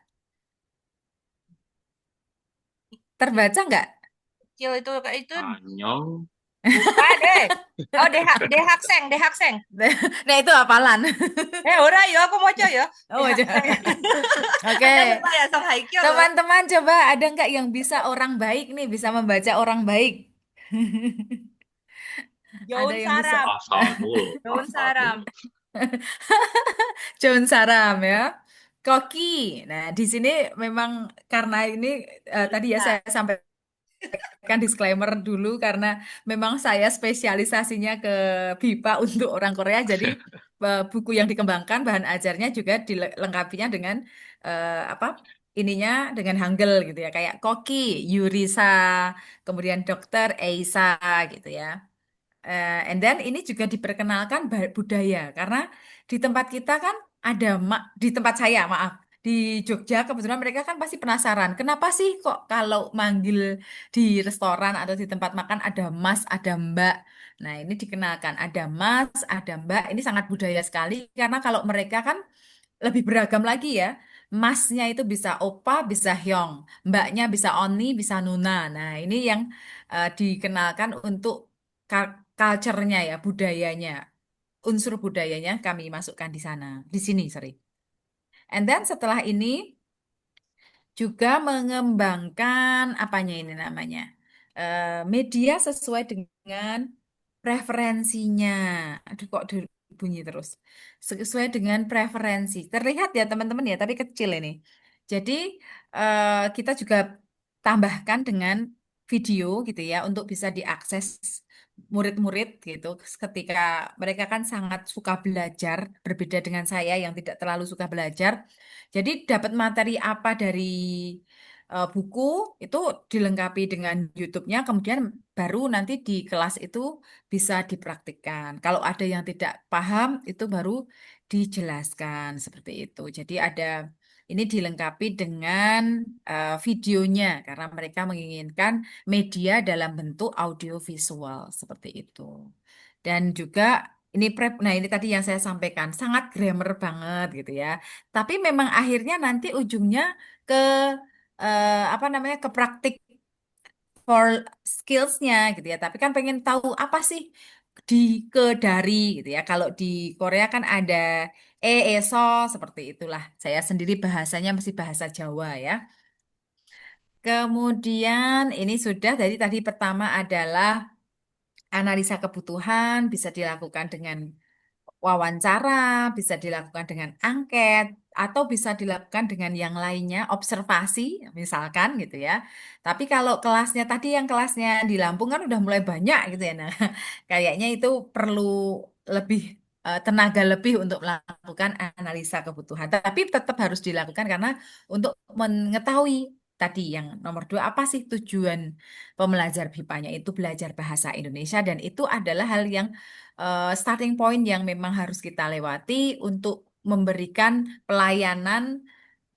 Terbaca nggak? Kecil itu Anyong. bukan deh. Oh, dehakseng, dehakseng. Nah, itu hafalan. Ora yo aku mau ya. Oh, Dehakseng. Oke. Ada lupa ya Song Haikyo loh. Teman-teman coba ada nggak yang bisa orang baik nih, bisa membaca orang baik? Ada Daun yang bisa. saram. Asadul. Daun Asadul. saram. John Saram ya. Koki. Nah, di sini memang karena ini tadi ya saya sampaikan disclaimer dulu karena memang saya spesialisasinya ke BIPA untuk orang Korea. Jadi buku yang dikembangkan bahan ajarnya juga dilengkapinya dengan apa? Ininya dengan Hangul gitu ya. Kayak Koki, Yurisa, kemudian Dokter Eisa gitu ya. And then ini juga diperkenalkan budaya karena di tempat kita kan ada di tempat saya maaf di Jogja kebetulan mereka kan pasti penasaran kenapa sih kok kalau manggil di restoran atau di tempat makan ada Mas ada Mbak. Nah ini dikenalkan ada Mas ada Mbak ini sangat budaya sekali karena kalau mereka kan lebih beragam lagi ya. Masnya itu bisa opa, bisa hyong. Mbaknya bisa oni, bisa nuna. Nah, ini yang dikenalkan untuk culture-nya ya, budayanya. Unsur budayanya kami masukkan di sana. Di sini, sorry. And then setelah ini juga mengembangkan apanya ini namanya media sesuai dengan preferensinya. Aduh kok bunyi terus. Sesuai dengan preferensi. Terlihat ya teman-teman ya, tapi kecil ini. Jadi kita juga tambahkan dengan video gitu ya untuk bisa diakses murid-murid gitu ketika mereka kan sangat suka belajar berbeda dengan saya yang tidak terlalu suka belajar jadi dapat materi apa dari buku itu dilengkapi dengan YouTube-nya, kemudian baru nanti di kelas itu bisa dipraktikkan. Kalau ada yang tidak paham, itu baru dijelaskan seperti itu. Jadi ini dilengkapi dengan videonya karena mereka menginginkan media dalam bentuk audiovisual seperti itu. Dan juga nah ini tadi yang saya sampaikan sangat grammar banget gitu ya. Tapi memang akhirnya nanti ujungnya ke apa namanya ke praktik for skillsnya gitu ya. Tapi kan pengen tahu apa sih di dari gitu ya. Kalau di Korea kan ada eso seperti itulah. Saya sendiri bahasanya masih bahasa Jawa ya. Kemudian ini sudah, jadi tadi pertama adalah analisa kebutuhan bisa dilakukan dengan wawancara, bisa dilakukan dengan angket, atau bisa dilakukan dengan yang lainnya, observasi, misalkan gitu ya. Tapi kalau kelasnya tadi yang kelasnya di Lampung kan udah mulai banyak gitu ya. Nah, kayaknya itu perlu lebih tenaga lebih untuk melakukan analisa kebutuhan. Tapi tetap harus dilakukan karena untuk mengetahui tadi yang nomor dua, apa sih tujuan pembelajar BIPA-nya itu belajar bahasa Indonesia dan itu adalah hal yang starting point yang memang harus kita lewati untuk memberikan pelayanan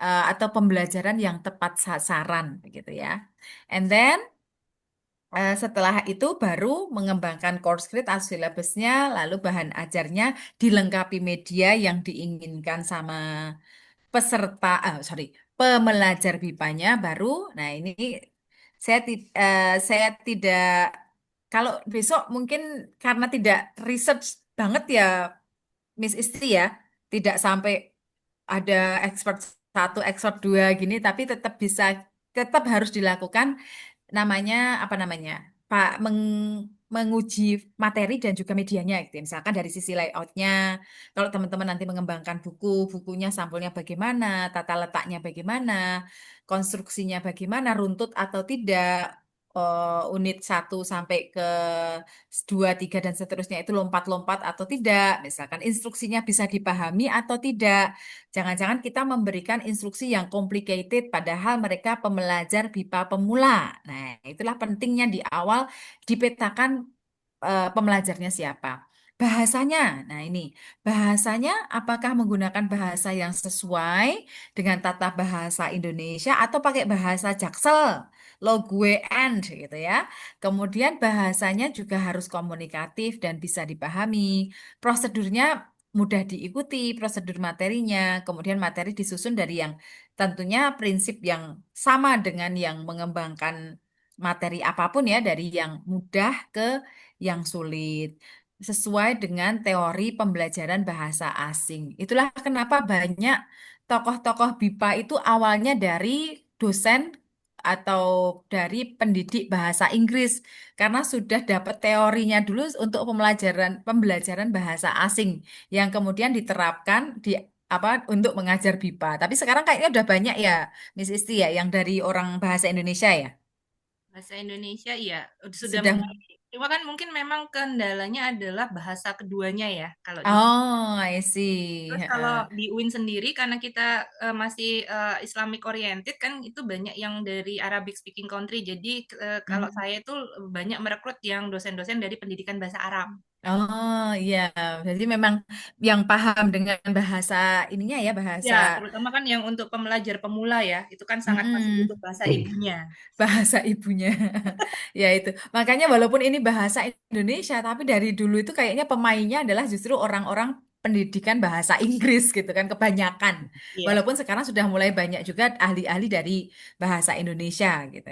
atau pembelajaran yang tepat sasaran begitu ya. And then setelah itu baru mengembangkan course grid atau syllabusnya, lalu bahan ajarnya dilengkapi media yang diinginkan sama peserta, pembelajar BIPA-nya baru. Nah ini saya tidak, kalau besok mungkin karena tidak research banget ya Miss Isti ya, tidak sampai ada expert satu, expert dua gini, tapi tetap harus dilakukan namanya apa namanya Pak menguji materi dan juga medianya gitu ya. Misalkan dari sisi layoutnya, kalau teman-teman nanti mengembangkan bukunya sampulnya bagaimana, tata letaknya bagaimana, konstruksinya bagaimana, runtut atau tidak, unit satu sampai ke 2, 3 dan seterusnya itu lompat-lompat atau tidak, misalkan instruksinya bisa dipahami atau tidak. Jangan-jangan kita memberikan instruksi yang complicated padahal mereka pembelajar BIPA pemula. Nah, itulah pentingnya di awal dipetakan pembelajarnya siapa. Bahasanya, nah ini bahasanya apakah menggunakan bahasa yang sesuai dengan tata bahasa Indonesia atau pakai bahasa Jaksel, Logue and gitu ya. Kemudian bahasanya juga harus komunikatif dan bisa dipahami. Prosedurnya mudah diikuti, prosedur materinya, kemudian materi disusun dari yang tentunya prinsip yang sama dengan yang mengembangkan materi apapun ya, dari yang mudah ke yang sulit, sesuai dengan teori pembelajaran bahasa asing. Itulah kenapa banyak tokoh-tokoh BIPA itu awalnya dari dosen atau dari pendidik bahasa Inggris karena sudah dapat teorinya dulu untuk pembelajaran bahasa asing yang kemudian diterapkan di apa untuk mengajar BIPA. Tapi sekarang kayaknya udah banyak ya, Miss Isti ya, yang dari orang bahasa Indonesia ya. Bahasa Indonesia ya sudah Sudah. mulai. Cuma kan mungkin memang kendalanya adalah bahasa keduanya ya kalau di. Oh, I see. Terus kalau di UIN sendiri karena kita masih Islamic oriented kan itu banyak yang dari Arabic speaking country. Jadi kalau saya itu banyak merekrut yang dosen-dosen dari pendidikan bahasa Arab. Oh iya, jadi memang yang paham dengan bahasa ininya ya, bahasa Ya, terutama kan yang untuk pembelajar pemula ya, itu kan sangat masih butuh bahasa ibunya. bahasa ibunya. Ya itu. Makanya walaupun ini bahasa Indonesia, tapi dari dulu itu kayaknya pemainnya adalah justru orang-orang pendidikan bahasa Inggris gitu kan kebanyakan. Iya. Walaupun sekarang sudah mulai banyak juga ahli-ahli dari bahasa Indonesia gitu.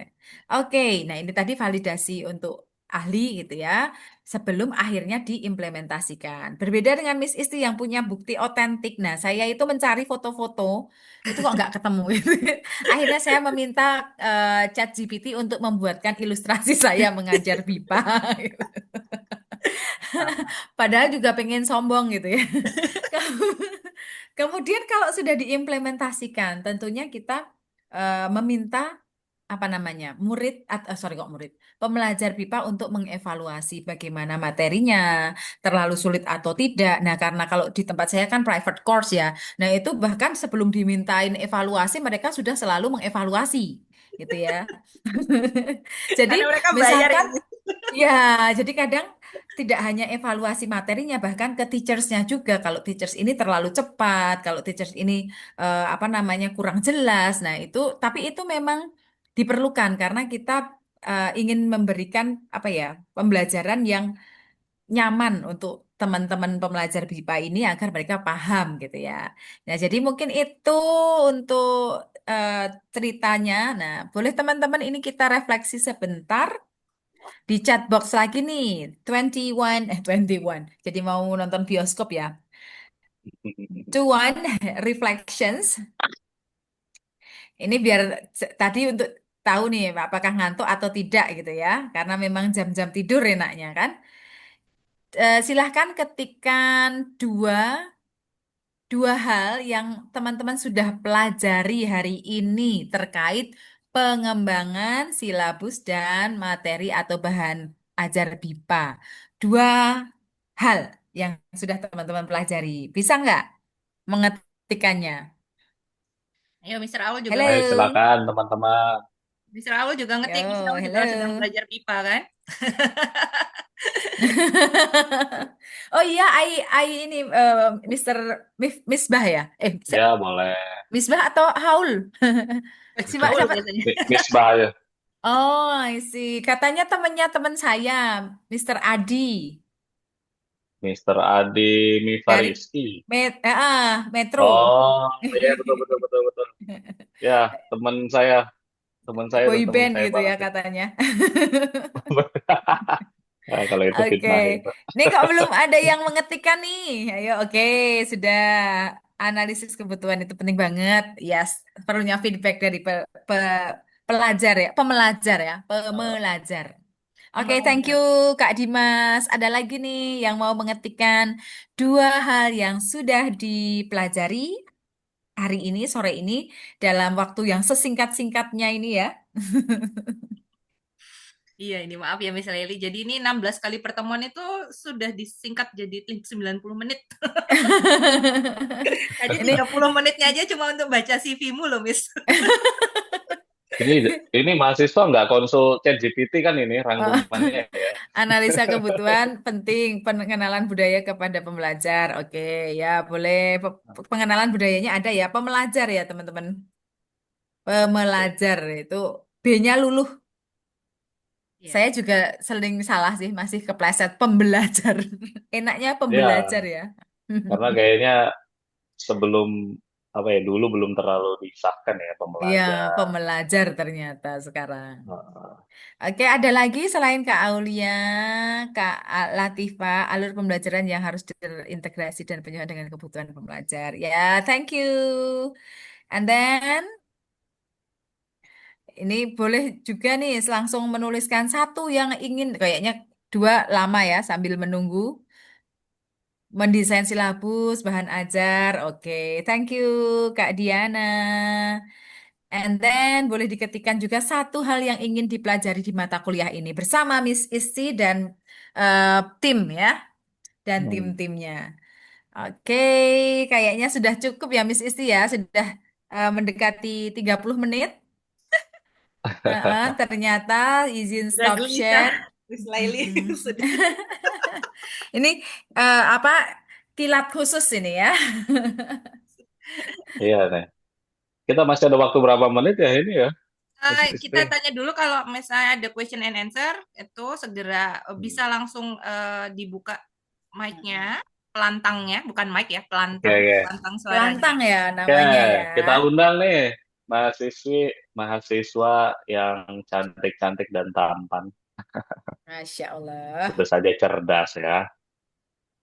Oke, nah ini tadi validasi untuk ahli gitu ya, sebelum akhirnya diimplementasikan. Berbeda dengan Miss Isti yang punya bukti otentik. Nah, saya itu mencari foto-foto, itu kok nggak ketemu. Akhirnya saya meminta ChatGPT untuk membuatkan ilustrasi saya mengajar BIPA. Padahal juga pengen sombong gitu ya. Kemudian kalau sudah diimplementasikan, tentunya kita meminta apa namanya pembelajar BIPA untuk mengevaluasi bagaimana materinya, terlalu sulit atau tidak. Nah, karena kalau di tempat saya kan private course ya, nah itu bahkan sebelum dimintain evaluasi mereka sudah selalu mengevaluasi gitu ya. Jadi Karena mereka bayar misalkan ini. ya, jadi kadang tidak hanya evaluasi materinya, bahkan ke teachersnya juga. Kalau teachers ini terlalu cepat, kalau teachers ini apa namanya kurang jelas. Nah itu, tapi itu memang diperlukan karena kita ingin memberikan apa ya pembelajaran yang nyaman untuk teman-teman pembelajar BIPA ini agar mereka paham gitu ya. Nah jadi mungkin itu untuk eh, ceritanya. Nah boleh teman-teman ini kita refleksi sebentar di chat box lagi nih 21. Jadi mau nonton bioskop ya. 21 reflections. Ini biar tadi untuk tahu nih apakah ngantuk atau tidak gitu ya, karena memang jam-jam tidur enaknya kan. Silahkan ketikkan dua hal yang teman-teman sudah pelajari hari ini terkait pengembangan silabus dan materi atau bahan ajar BIPA. Dua hal yang sudah teman-teman pelajari. Bisa nggak mengetikkannya? Ayo, Mr. Aul juga Baik, Halo. silakan teman-teman. Mr. Aul juga ngetik, Mr. Yo, Aul juga sedang halo. belajar pipa kan? Oh iya, ini Mr. Misbah ya? Ya, boleh. Misbah atau Haul? Siapa Aul siapa? biasanya. Misbah ya. Oh, I see. Katanya temannya teman saya, Mr. Adi Mr. Adi dari Mifariski. Metro. Oh, iya betul betul betul betul. Ya, teman saya tuh Boy teman band saya gitu ya banget. katanya. Nah, kalau itu Oke, fitnah itu. ini kok belum ada yang mengetikkan nih? Ayo, oke, sudah. Analisis kebutuhan itu penting banget. Yes, perlunya feedback dari pelajar ya, pemelajar ya, pemelajar. Oke, thank you Kak Dimas. Ada lagi nih yang mau mengetikkan dua hal yang sudah dipelajari hari ini, sore ini, dalam waktu yang sesingkat-singkatnya ini ya. Iya, ini maaf ya Miss Lely. Jadi ini 16 kali pertemuan itu sudah disingkat jadi 90 menit. Tadi Ini 30 menitnya aja cuma untuk baca CV-mu loh, Miss. Ini mahasiswa nggak konsul ChatGPT kan ini rangkumannya ya. analisa kebutuhan penting, pengenalan budaya kepada pembelajar. Oke, ya boleh. Pengenalan budayanya ada ya, pembelajar ya teman-teman. Pembelajar itu B-nya luluh. Iya. Saya juga sering salah sih, masih kepleset pembelajar. Enaknya pembelajar Ya, ya. karena kayaknya sebelum apa ya dulu belum terlalu disahkan ya Iya, pembelajar. pembelajar ternyata sekarang. Heeh. Oke, ada lagi selain Kak Aulia, Kak Latifa, alur pembelajaran yang harus terintegrasi dan penyesuaian dengan kebutuhan pembelajar. Ya, thank you. And then, ini boleh juga nih langsung menuliskan satu yang ingin, kayaknya dua lama ya sambil menunggu. Mendesain silabus, bahan ajar. Oke, thank you Kak Diana. And then boleh diketikkan juga satu hal yang ingin dipelajari di mata kuliah ini bersama Miss Isti dan tim ya, dan tim-timnya. Oke, kayaknya sudah cukup ya Miss Isti ya, sudah mendekati 30 menit. Ternyata izin Sudah stop gelisah, share. Miss Lely. Sudah. Ini apa kilat khusus ini ya. Iya nih. Kita masih ada waktu berapa menit ya ini ya? Kita tanya dulu kalau misalnya ada question and answer, itu segera bisa langsung dibuka mic-nya, pelantangnya, bukan mic ya, pelantang, Oke. pelantang suaranya. Pelantang ya Oke, namanya ya. kita undang nih mahasiswa yang cantik-cantik dan tampan. Masya Allah. Tentu saja cerdas ya.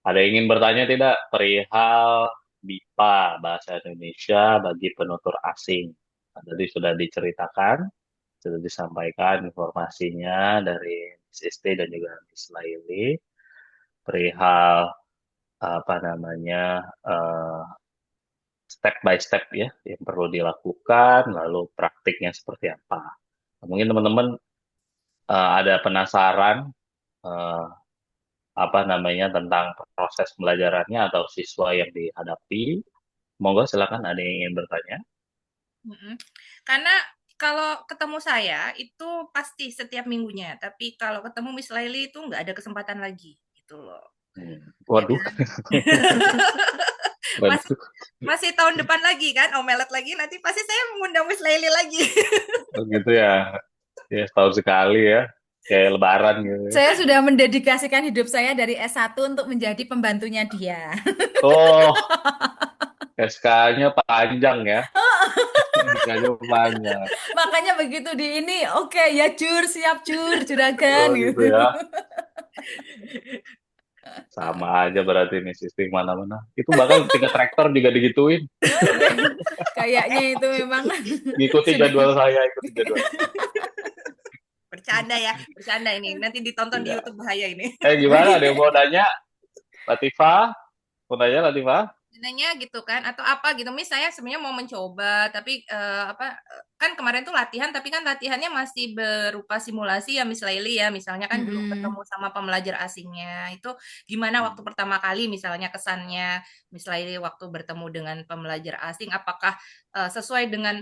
Ada yang ingin bertanya tidak perihal BIPA, Bahasa Indonesia bagi penutur asing? Tadi sudah diceritakan, sudah disampaikan informasinya dari Miss Isti dan juga Miss Laili perihal apa namanya step by step ya yang perlu dilakukan, lalu praktiknya seperti apa. Mungkin teman-teman ada penasaran apa namanya tentang proses pembelajarannya atau siswa yang dihadapi. Monggo silakan ada yang ingin bertanya. Karena kalau ketemu saya itu pasti setiap minggunya, tapi kalau ketemu Miss Laili itu nggak ada kesempatan lagi gitu loh. Waduh. Masih tahun depan lagi kan, omelet lagi, nanti pasti saya mengundang Miss Laili lagi. Oh gitu ya. Ya setahun sekali ya. Kayak lebaran gitu. Saya sudah mendedikasikan hidup saya dari S1 untuk menjadi pembantunya dia. Oh. SK-nya panjang ya. SK-nya panjang. Makanya begitu di ini, oke ya Jur, siap Jur, juragan gitu ya. Sama aja berarti nih sistem mana-mana. Itu bahkan tingkat traktor juga digituin. Kayaknya itu memang Ikuti jadwal saya, ikuti jadwal. bercanda ini. Nanti ditonton di Iya. YouTube bahaya ini. Gimana? Ada yang mau nanya? Latifah? Mau nanya Latifah? Nanya gitu kan atau apa gitu. Saya sebenarnya mau mencoba tapi kan kemarin tuh latihan tapi kan latihannya masih berupa simulasi ya Miss Laili ya. Misalnya kan belum ketemu sama pembelajar asingnya. Itu gimana waktu pertama kali misalnya kesannya Miss Laili waktu bertemu dengan pembelajar asing, apakah sesuai dengan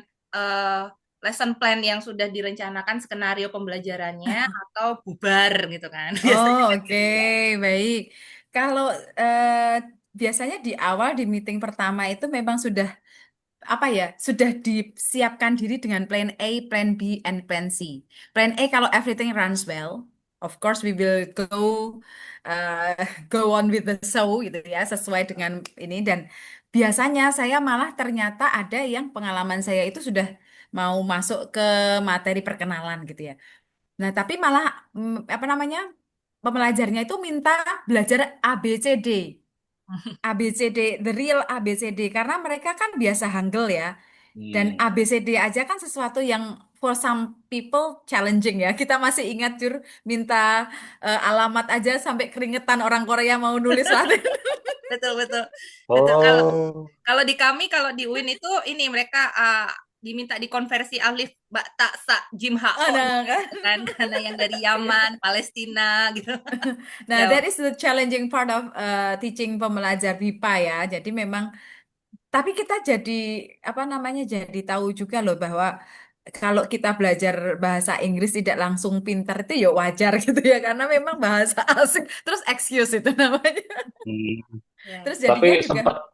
lesson plan yang sudah direncanakan skenario pembelajarannya atau bubar gitu kan. Biasanya Oh, kan oke, gitu ya. baik. Kalau biasanya di awal di meeting pertama itu memang sudah apa ya, sudah disiapkan diri dengan plan A, plan B, and plan C. Plan A kalau everything runs well, of course we will uh, go on with the show gitu ya, sesuai dengan ini. Dan biasanya saya malah ternyata ada yang pengalaman saya itu sudah mau masuk ke materi perkenalan gitu ya. Nah, tapi malah apa namanya? Pembelajarnya itu minta belajar ABCD. ABCD, the real ABCD karena mereka kan biasa Hangul ya. Dan ABCD aja kan sesuatu yang for some people challenging ya. Kita masih ingat Jur minta alamat aja sampai keringetan orang Korea mau nulis Latin. Betul. Oh. Kalau di kami, kalau di UIN itu ini mereka diminta dikonversi alif ba ta sa jim ha Oh, o nah, kan karena yang dari Yaman, Palestina gitu. Nah, Ya, that is the challenging part of teaching pembelajar BIPA ya. Jadi memang, tapi kita jadi apa namanya, jadi tahu juga loh bahwa kalau kita belajar bahasa Inggris tidak langsung pintar itu ya wajar gitu ya, karena memang bahasa asing. Terus excuse itu namanya. ya. Terus jadinya Tapi juga.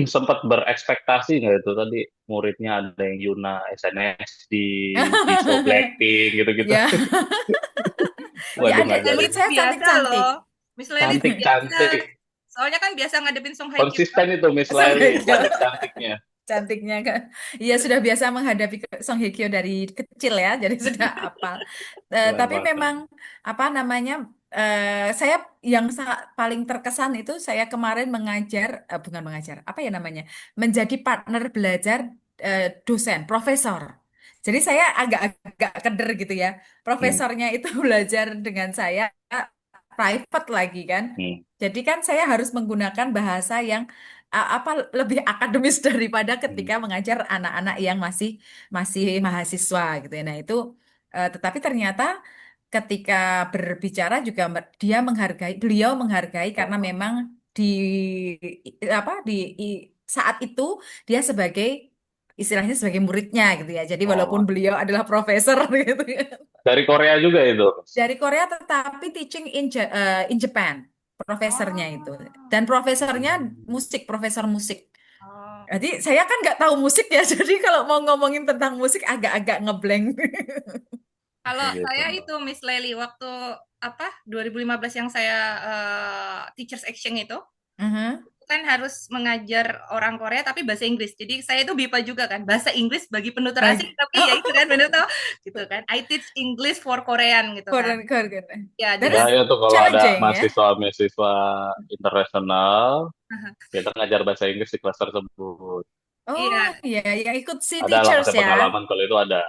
sempat berekspektasi nggak itu tadi muridnya ada yang Yuna SNS di show Blackpink gitu-gitu. Ya, ya Waduh, ada ngajarin murid saya Biasa cantik-cantik. loh. Miss Lely itu biasa. cantik-cantik. Soalnya kan biasa ngadepin Song Hye Kyo. Konsisten itu Miss Laili, cantik-cantiknya. Cantiknya kan. Iya sudah biasa menghadapi Song Hye Kyo dari kecil ya, jadi sudah hafal. Tapi Keren memang apa namanya, saya yang paling terkesan itu saya kemarin mengajar, bukan mengajar, apa ya namanya, menjadi partner belajar dosen, profesor. Jadi saya agak keder gitu ya. Profesornya itu belajar dengan saya private lagi kan. Jadi kan saya harus menggunakan bahasa yang apa lebih akademis daripada ketika mengajar anak-anak yang masih masih mahasiswa gitu ya. Nah, itu tetapi ternyata ketika berbicara juga beliau menghargai karena memang di apa saat itu dia sebagai istilahnya sebagai muridnya gitu ya. Jadi walaupun beliau adalah profesor gitu ya. Dari Korea juga itu. Dari Korea tetapi teaching in Japan profesornya itu. Dan profesornya profesor musik. Jadi saya kan nggak tahu musik ya, jadi kalau mau ngomongin tentang musik agak-agak ngeblank. Kalau saya itu Miss Lely waktu 2015 yang saya Teachers Action itu kan harus mengajar orang Korea tapi bahasa Inggris. Jadi saya itu BIPA juga kan, bahasa Inggris bagi penutur asing tapi ya itu kan benar tuh gitu kan. I teach English for Korean gitu kan. Ya, ya tuh kalau ada mahasiswa internasional kita ngajar bahasa Inggris di kelas tersebut. Oh iya, yang ikut si ada teachers ya. Pengalaman kalau itu ada.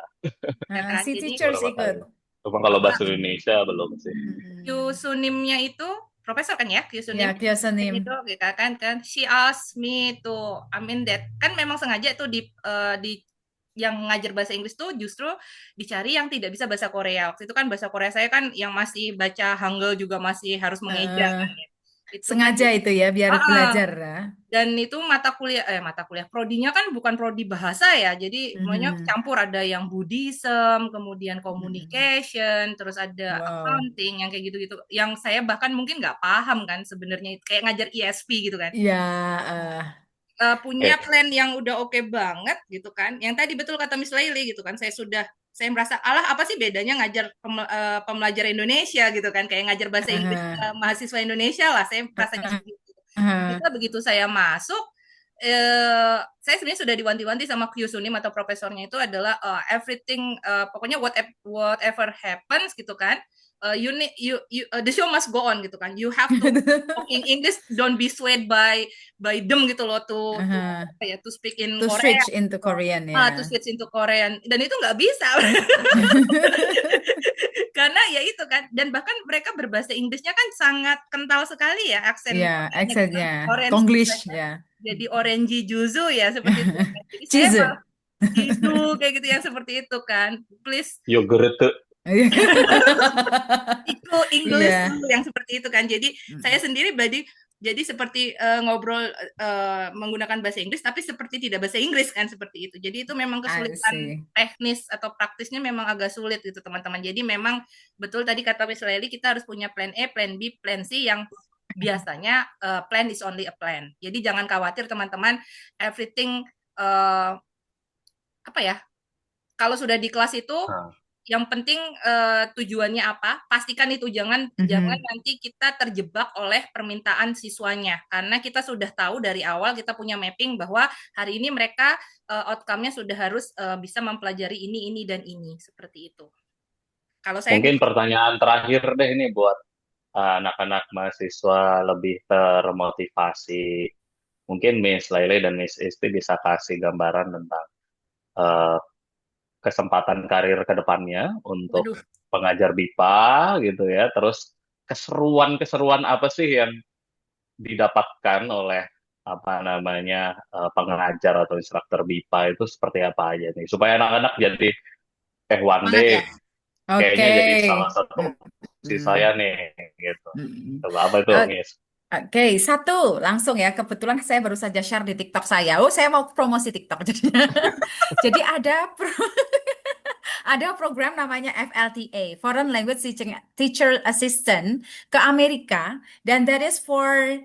Si teachers ikut. Cuma kalau bahasa Indonesia belum sih. Kyu Sunimnya itu profesor kan ya, Kyu Sunim. Ya, Kyu Sunim. Itu kita kan she asked me to that kan memang sengaja tuh di yang ngajar bahasa Inggris tuh justru dicari yang tidak bisa bahasa Korea. Waktu itu kan bahasa Korea saya kan yang masih baca Hangul juga masih harus mengeja kan ya. Itu sengaja kan, itu ya biar belajar ya. Dan itu mata kuliah prodinya kan bukan prodi bahasa ya, jadi semuanya campur, ada yang Buddhism, kemudian communication, terus ada accounting yang kayak gitu-gitu, yang saya bahkan mungkin nggak paham kan sebenarnya, kayak ngajar ESP gitu kan. Iya. Punya plan yang udah oke banget gitu kan, yang tadi betul kata Miss Laili gitu kan, saya merasa apa sih bedanya ngajar pembelajar Indonesia gitu kan, kayak ngajar bahasa Inggris mahasiswa Indonesia lah, saya merasanya gitu. Begitu saya masuk, saya sebenarnya sudah diwanti-wanti sama Kyu Sunim atau profesornya itu adalah everything, pokoknya whatever happens gitu kan, the show must go on gitu kan. You have to talking English, don't be swayed by them gitu loh to speak in To Korea. switch into Korean To ya. switch into Korean, dan itu nggak bisa karena ya itu kan, dan bahkan mereka berbahasa Inggrisnya kan sangat kental sekali ya aksen Ya, Koreanya gitu kan. aksennya. Orange Konglish istilahnya ya. jadi orange juzu ya seperti itu. Jadi saya Cheese. malah itu kayak gitu yang seperti itu kan. Please Yogurt. itu English Iya. dulu yang seperti itu kan. Jadi saya sendiri jadi seperti ngobrol menggunakan bahasa Inggris tapi seperti tidak bahasa Inggris kan, seperti itu. Jadi itu memang I kesulitan see. teknis atau praktisnya memang agak sulit gitu teman-teman. Jadi memang betul tadi kata Miss Lely, kita harus punya plan A, plan B, plan C, yang biasanya plan is only a plan. Jadi jangan khawatir teman-teman, everything apa ya, kalau sudah di kelas itu yang penting tujuannya apa, pastikan itu, jangan nanti kita terjebak oleh permintaan siswanya, karena kita sudah tahu dari awal, kita punya mapping bahwa hari ini mereka outcome-nya sudah harus bisa mempelajari ini dan ini, seperti itu. Kalau saya Mungkin pertanyaan terakhir deh ini buat anak-anak mahasiswa lebih termotivasi. Mungkin Miss Laile dan Miss Isti bisa kasih gambaran tentang kesempatan karir ke depannya untuk pengajar BIPA gitu ya. Terus keseruan-keseruan apa sih yang didapatkan oleh pengajar atau instruktur BIPA itu seperti apa aja nih, supaya anak-anak jadi one day kayaknya jadi salah satu opsi saya nih gitu. Coba apa itu, Miss? Oke, satu langsung ya. Kebetulan saya baru saja share di TikTok saya. Saya mau promosi TikTok jadinya. Jadi ada program namanya FLTA, Foreign Language Teacher Assistant, ke Amerika, dan that is for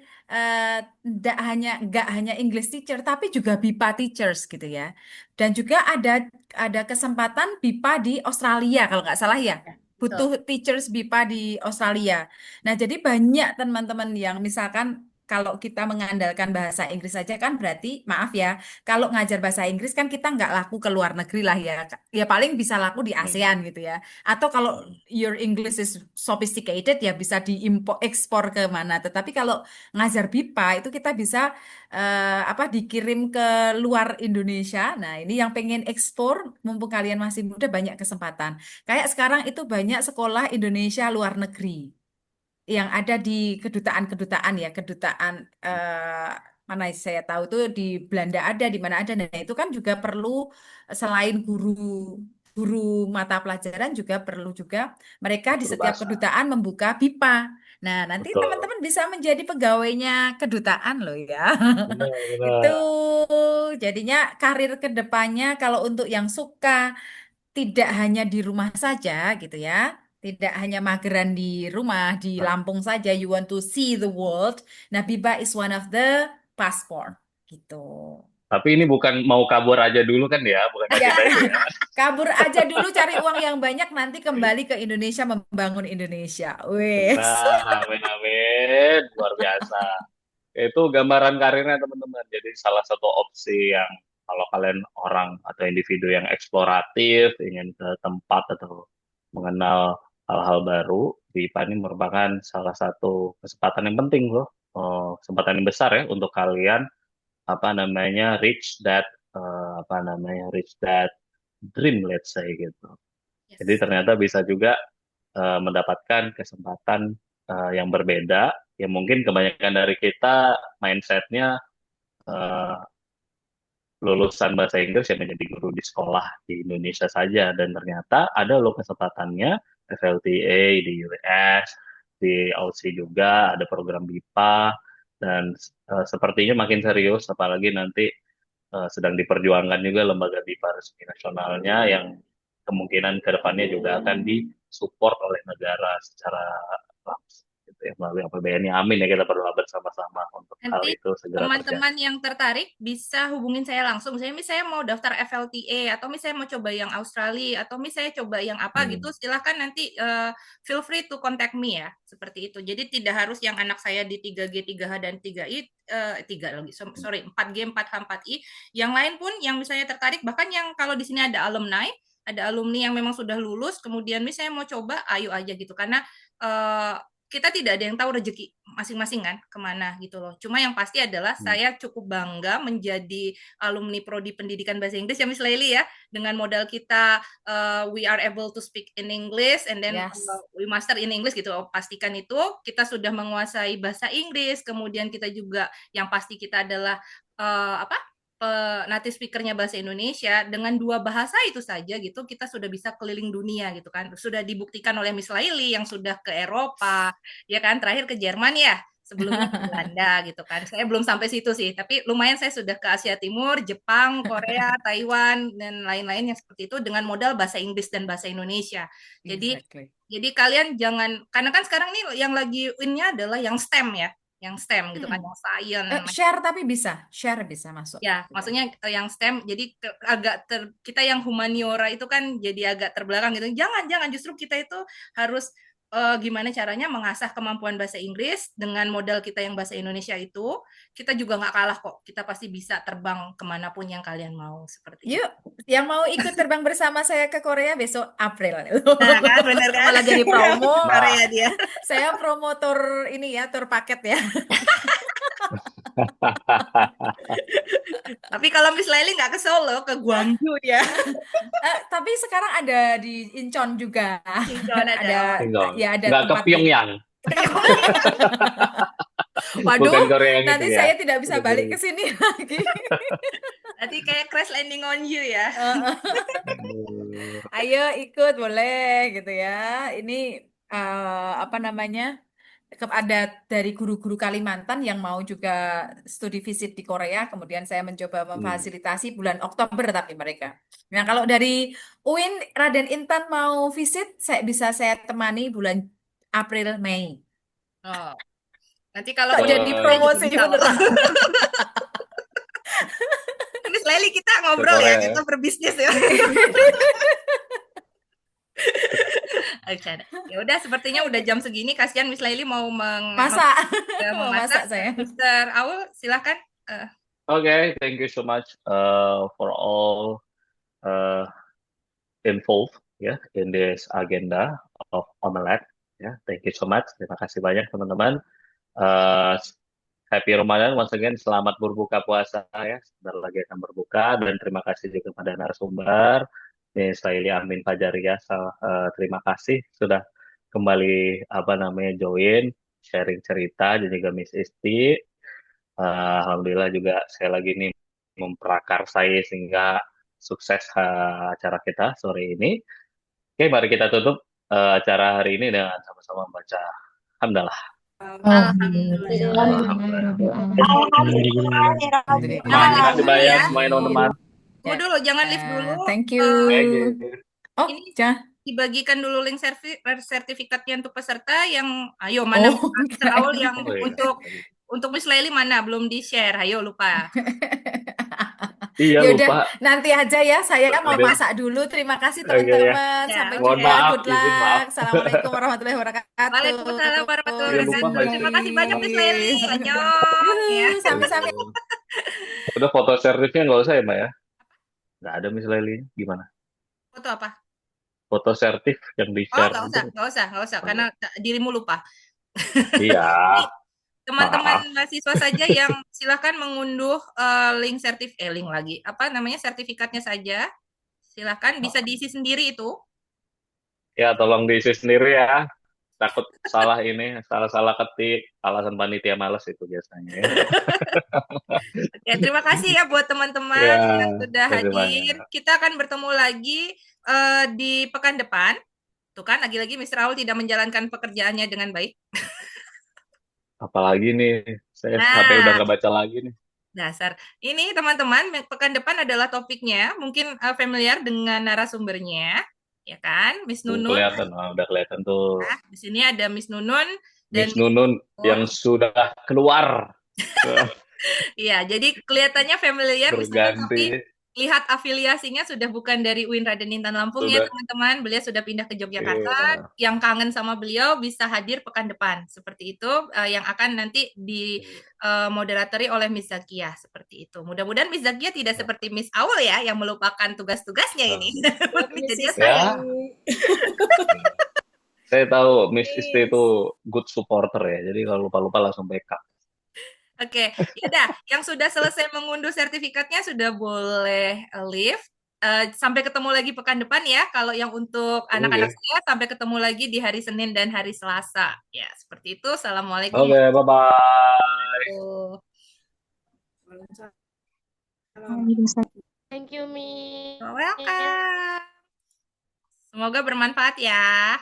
nggak hanya English teacher tapi juga BIPA teachers gitu ya. Dan juga ada kesempatan BIPA di Australia kalau nggak salah ya. Butuh teachers BIPA di Australia. Nah, jadi banyak teman-teman yang misalkan kalau kita mengandalkan bahasa Inggris saja kan berarti, maaf ya, kalau ngajar bahasa Inggris kan kita nggak laku ke luar negeri lah ya. Ya paling bisa laku di ASEAN gitu ya. Atau kalau your English is sophisticated ya bisa diekspor ke mana. Tetapi kalau ngajar BIPA itu kita bisa dikirim ke luar Indonesia. Nah, ini yang pengen ekspor, mumpung kalian masih muda banyak kesempatan. Kayak sekarang itu banyak sekolah Indonesia luar negeri yang ada di kedutaan ya, kedutaan mana saya tahu tuh di Belanda ada, di mana ada. Nah, itu kan juga perlu selain guru mata pelajaran juga perlu juga mereka di setiap kedutaan membuka BIPA. Nah, nanti teman-teman bisa menjadi pegawainya kedutaan loh ya. Itu jadinya karir ke depannya kalau untuk yang suka tidak hanya di rumah saja gitu ya. Tidak hanya mageran di rumah, di Lampung saja, you want to see the world. Nah, BIPA is one of the passport gitu. Tapi ini bukan mau kabur aja dulu kan ya, bukan Ya, itu ya. kabur aja dulu cari uang yang banyak, nanti kembali ke Indonesia membangun Indonesia. Wes. Nah, amin, luar biasa. Itu gambaran karirnya teman-teman. Jadi salah satu opsi yang kalau kalian orang atau individu yang eksploratif, ingin ke tempat atau mengenal hal-hal baru, BIPA ini merupakan salah satu kesempatan yang penting loh, kesempatan yang besar ya untuk kalian reach that dream, let's say gitu. Jadi ternyata bisa juga mendapatkan kesempatan yang berbeda, yang mungkin kebanyakan dari kita mindsetnya lulusan bahasa Inggris yang menjadi guru di sekolah di Indonesia saja, dan ternyata ada loh kesempatannya FLTA di US, di Aussie juga ada program BIPA, dan sepertinya makin serius, apalagi nanti sedang diperjuangkan juga lembaga BIPA resmi nasionalnya yang kemungkinan kedepannya juga akan disupport oleh negara secara langsung gitu ya, melalui APBN-nya. Amin ya, kita berdoa bersama-sama untuk hal nanti itu segera terjadi. teman-teman yang tertarik bisa hubungin saya langsung. Misalnya saya mau daftar FLTA, atau misalnya mau coba yang Australia, atau misalnya coba yang apa gitu, silahkan nanti feel free to contact me ya, seperti itu. Jadi tidak harus yang anak saya di 3G, 3H, dan 4G, 4H, 4I. Yang lain pun yang misalnya tertarik, bahkan yang kalau di sini ada alumni, ada alumni yang memang sudah lulus, kemudian misalnya mau coba, ayo aja gitu. Karena kita tidak ada yang tahu rezeki masing-masing kan kemana gitu loh. Cuma yang pasti adalah saya cukup bangga menjadi alumni Prodi Pendidikan Bahasa Inggris ya Miss Laili ya. Dengan modal kita we are able to speak in English and then we master in English gitu. Pastikan itu kita sudah menguasai bahasa Inggris. Kemudian kita juga yang pasti kita adalah native speakernya bahasa Indonesia. Dengan 2 bahasa itu saja gitu kita sudah bisa keliling dunia gitu kan. Sudah dibuktikan oleh Miss Laili yang sudah ke Eropa ya kan, terakhir ke Jerman ya, sebelumnya ke Belanda gitu kan. Saya belum sampai situ sih, tapi lumayan saya sudah ke Asia Timur, Jepang, Korea, Taiwan dan lain-lain yang seperti itu dengan modal bahasa Inggris dan bahasa Indonesia. Jadi kalian jangan, karena kan sekarang nih yang lagi in-nya adalah yang STEM ya. Yang STEM gitu kan, yang science. Share bisa masuk. Ya, maksudnya yang STEM, jadi agak kita yang humaniora itu kan jadi agak terbelakang gitu. Jangan, justru kita itu harus gimana caranya mengasah kemampuan bahasa Inggris dengan modal kita yang bahasa Indonesia itu, kita juga nggak kalah kok. Kita pasti bisa terbang kemanapun yang kalian mau seperti itu. Yuk, yang mau ikut terbang bersama saya ke Korea besok April. Nah kan, bener kan? Malah jadi promo. Korea dia. Saya promotor ini ya, tour paket ya. Tapi kalau Miss Laili nggak ke Solo, ke Gwangju ya. Tapi sekarang ada di Incheon juga. Incheon ada. Ya ada nggak ke Pyongyang. Waduh, nanti ya? Saya tidak bisa balik ke sini lagi. Nanti kayak crash landing on you ya. Ayo ikut boleh gitu ya. Ini apa namanya? Ada dari guru-guru Kalimantan yang mau juga studi visit di Korea, kemudian saya mencoba memfasilitasi bulan Oktober tapi mereka. Nah, kalau dari UIN Raden Intan mau visit, saya temani bulan April Mei. Oh. Nanti kalau jadi promosi beneran. Miss Laili kita ngobrol ya, kita berbisnis ya. Ya udah, sepertinya udah jam segini, kasihan Miss Laili mau memasak saya. Mr. Aul, silakan. Okay, thank you so much for all involved in this agenda of Omelette. Thank you so much. Terima kasih banyak teman-teman. Happy Ramadan once again. Selamat berbuka puasa ya. Sebentar lagi akan berbuka, dan terima kasih juga kepada narasumber Miss Laili Amin Fajaria. Terima kasih sudah kembali join, sharing cerita, dan juga Miss Isti. Alhamdulillah juga saya lagi nih memprakarsai sehingga sukses acara kita sore ini. Oke, mari kita tutup acara hari ini dengan sama-sama membaca hamdalah. Alhamdulillah. Terima kasih banyak semuanya teman-teman. Tunggu dulu, jangan live dulu. Thank you. Ini dibagikan dulu link sertifikatnya untuk peserta yang mana Mr. Aul yang untuk Miss Laili mana belum di-share. Ayo lupa. Iya, yaudah, lupa. Nanti aja ya, saya mau masak dulu. Terima kasih teman-teman. Sampai jumpa. Good luck. Assalamualaikum warahmatullahi wabarakatuh. Waalaikumsalam warahmatullahi wabarakatuh. Terima kasih banyak Miss Laili. Annyeong. Sami-sami. Udah foto sertifnya nggak usah ya, Mbak ya? Nggak ada Miss Laili. Gimana? Foto apa? Foto sertif yang di-share. Nggak usah. Karena dirimu lupa. Iya. Teman-teman mahasiswa saja yang silahkan mengunduh link sertifikatnya saja. Silahkan, bisa diisi sendiri itu. Ya, tolong diisi sendiri ya. Takut salah ketik, alasan panitia malas itu biasanya. Ya, terima kasih ya buat teman-teman yang sudah hadir. Kita akan bertemu lagi di pekan depan. Tuh kan, lagi-lagi Mr. Aul tidak menjalankan pekerjaannya dengan baik. Apalagi nih, saya HP udah nggak baca lagi nih. Dasar. Ini teman-teman, pekan depan adalah topiknya, mungkin familiar dengan narasumbernya, ya kan? Miss Nunun. Udah kelihatan tuh. Nah, di sini ada Miss Nunun. Miss Nunun yang sudah keluar. Iya, jadi kelihatannya familiar Miss Nunun, tapi lihat afiliasinya sudah bukan dari UIN Raden Intan Lampung ya Sudah. teman-teman. Beliau sudah pindah ke Yogyakarta. Iya. Yang kangen sama beliau bisa hadir pekan depan. Seperti itu yang akan nanti di moderatori oleh Miss Zakia seperti itu. Mudah-mudahan Miss Zakia tidak seperti Miss Aul ya yang melupakan tugas-tugasnya ini. Jadi Ya. Saya tahu Miss Isti itu good supporter ya. Jadi kalau lupa-lupa langsung backup. Oke, yaudah. Yang sudah selesai mengunduh sertifikatnya sudah boleh leave. Sampai ketemu lagi pekan depan ya. Kalau yang untuk anak-anak saya sampai ketemu lagi di hari Senin dan hari Selasa. Ya, seperti itu. Assalamualaikum. Oke, bye-bye. Thank you, Mi. Welcome. Semoga bermanfaat ya.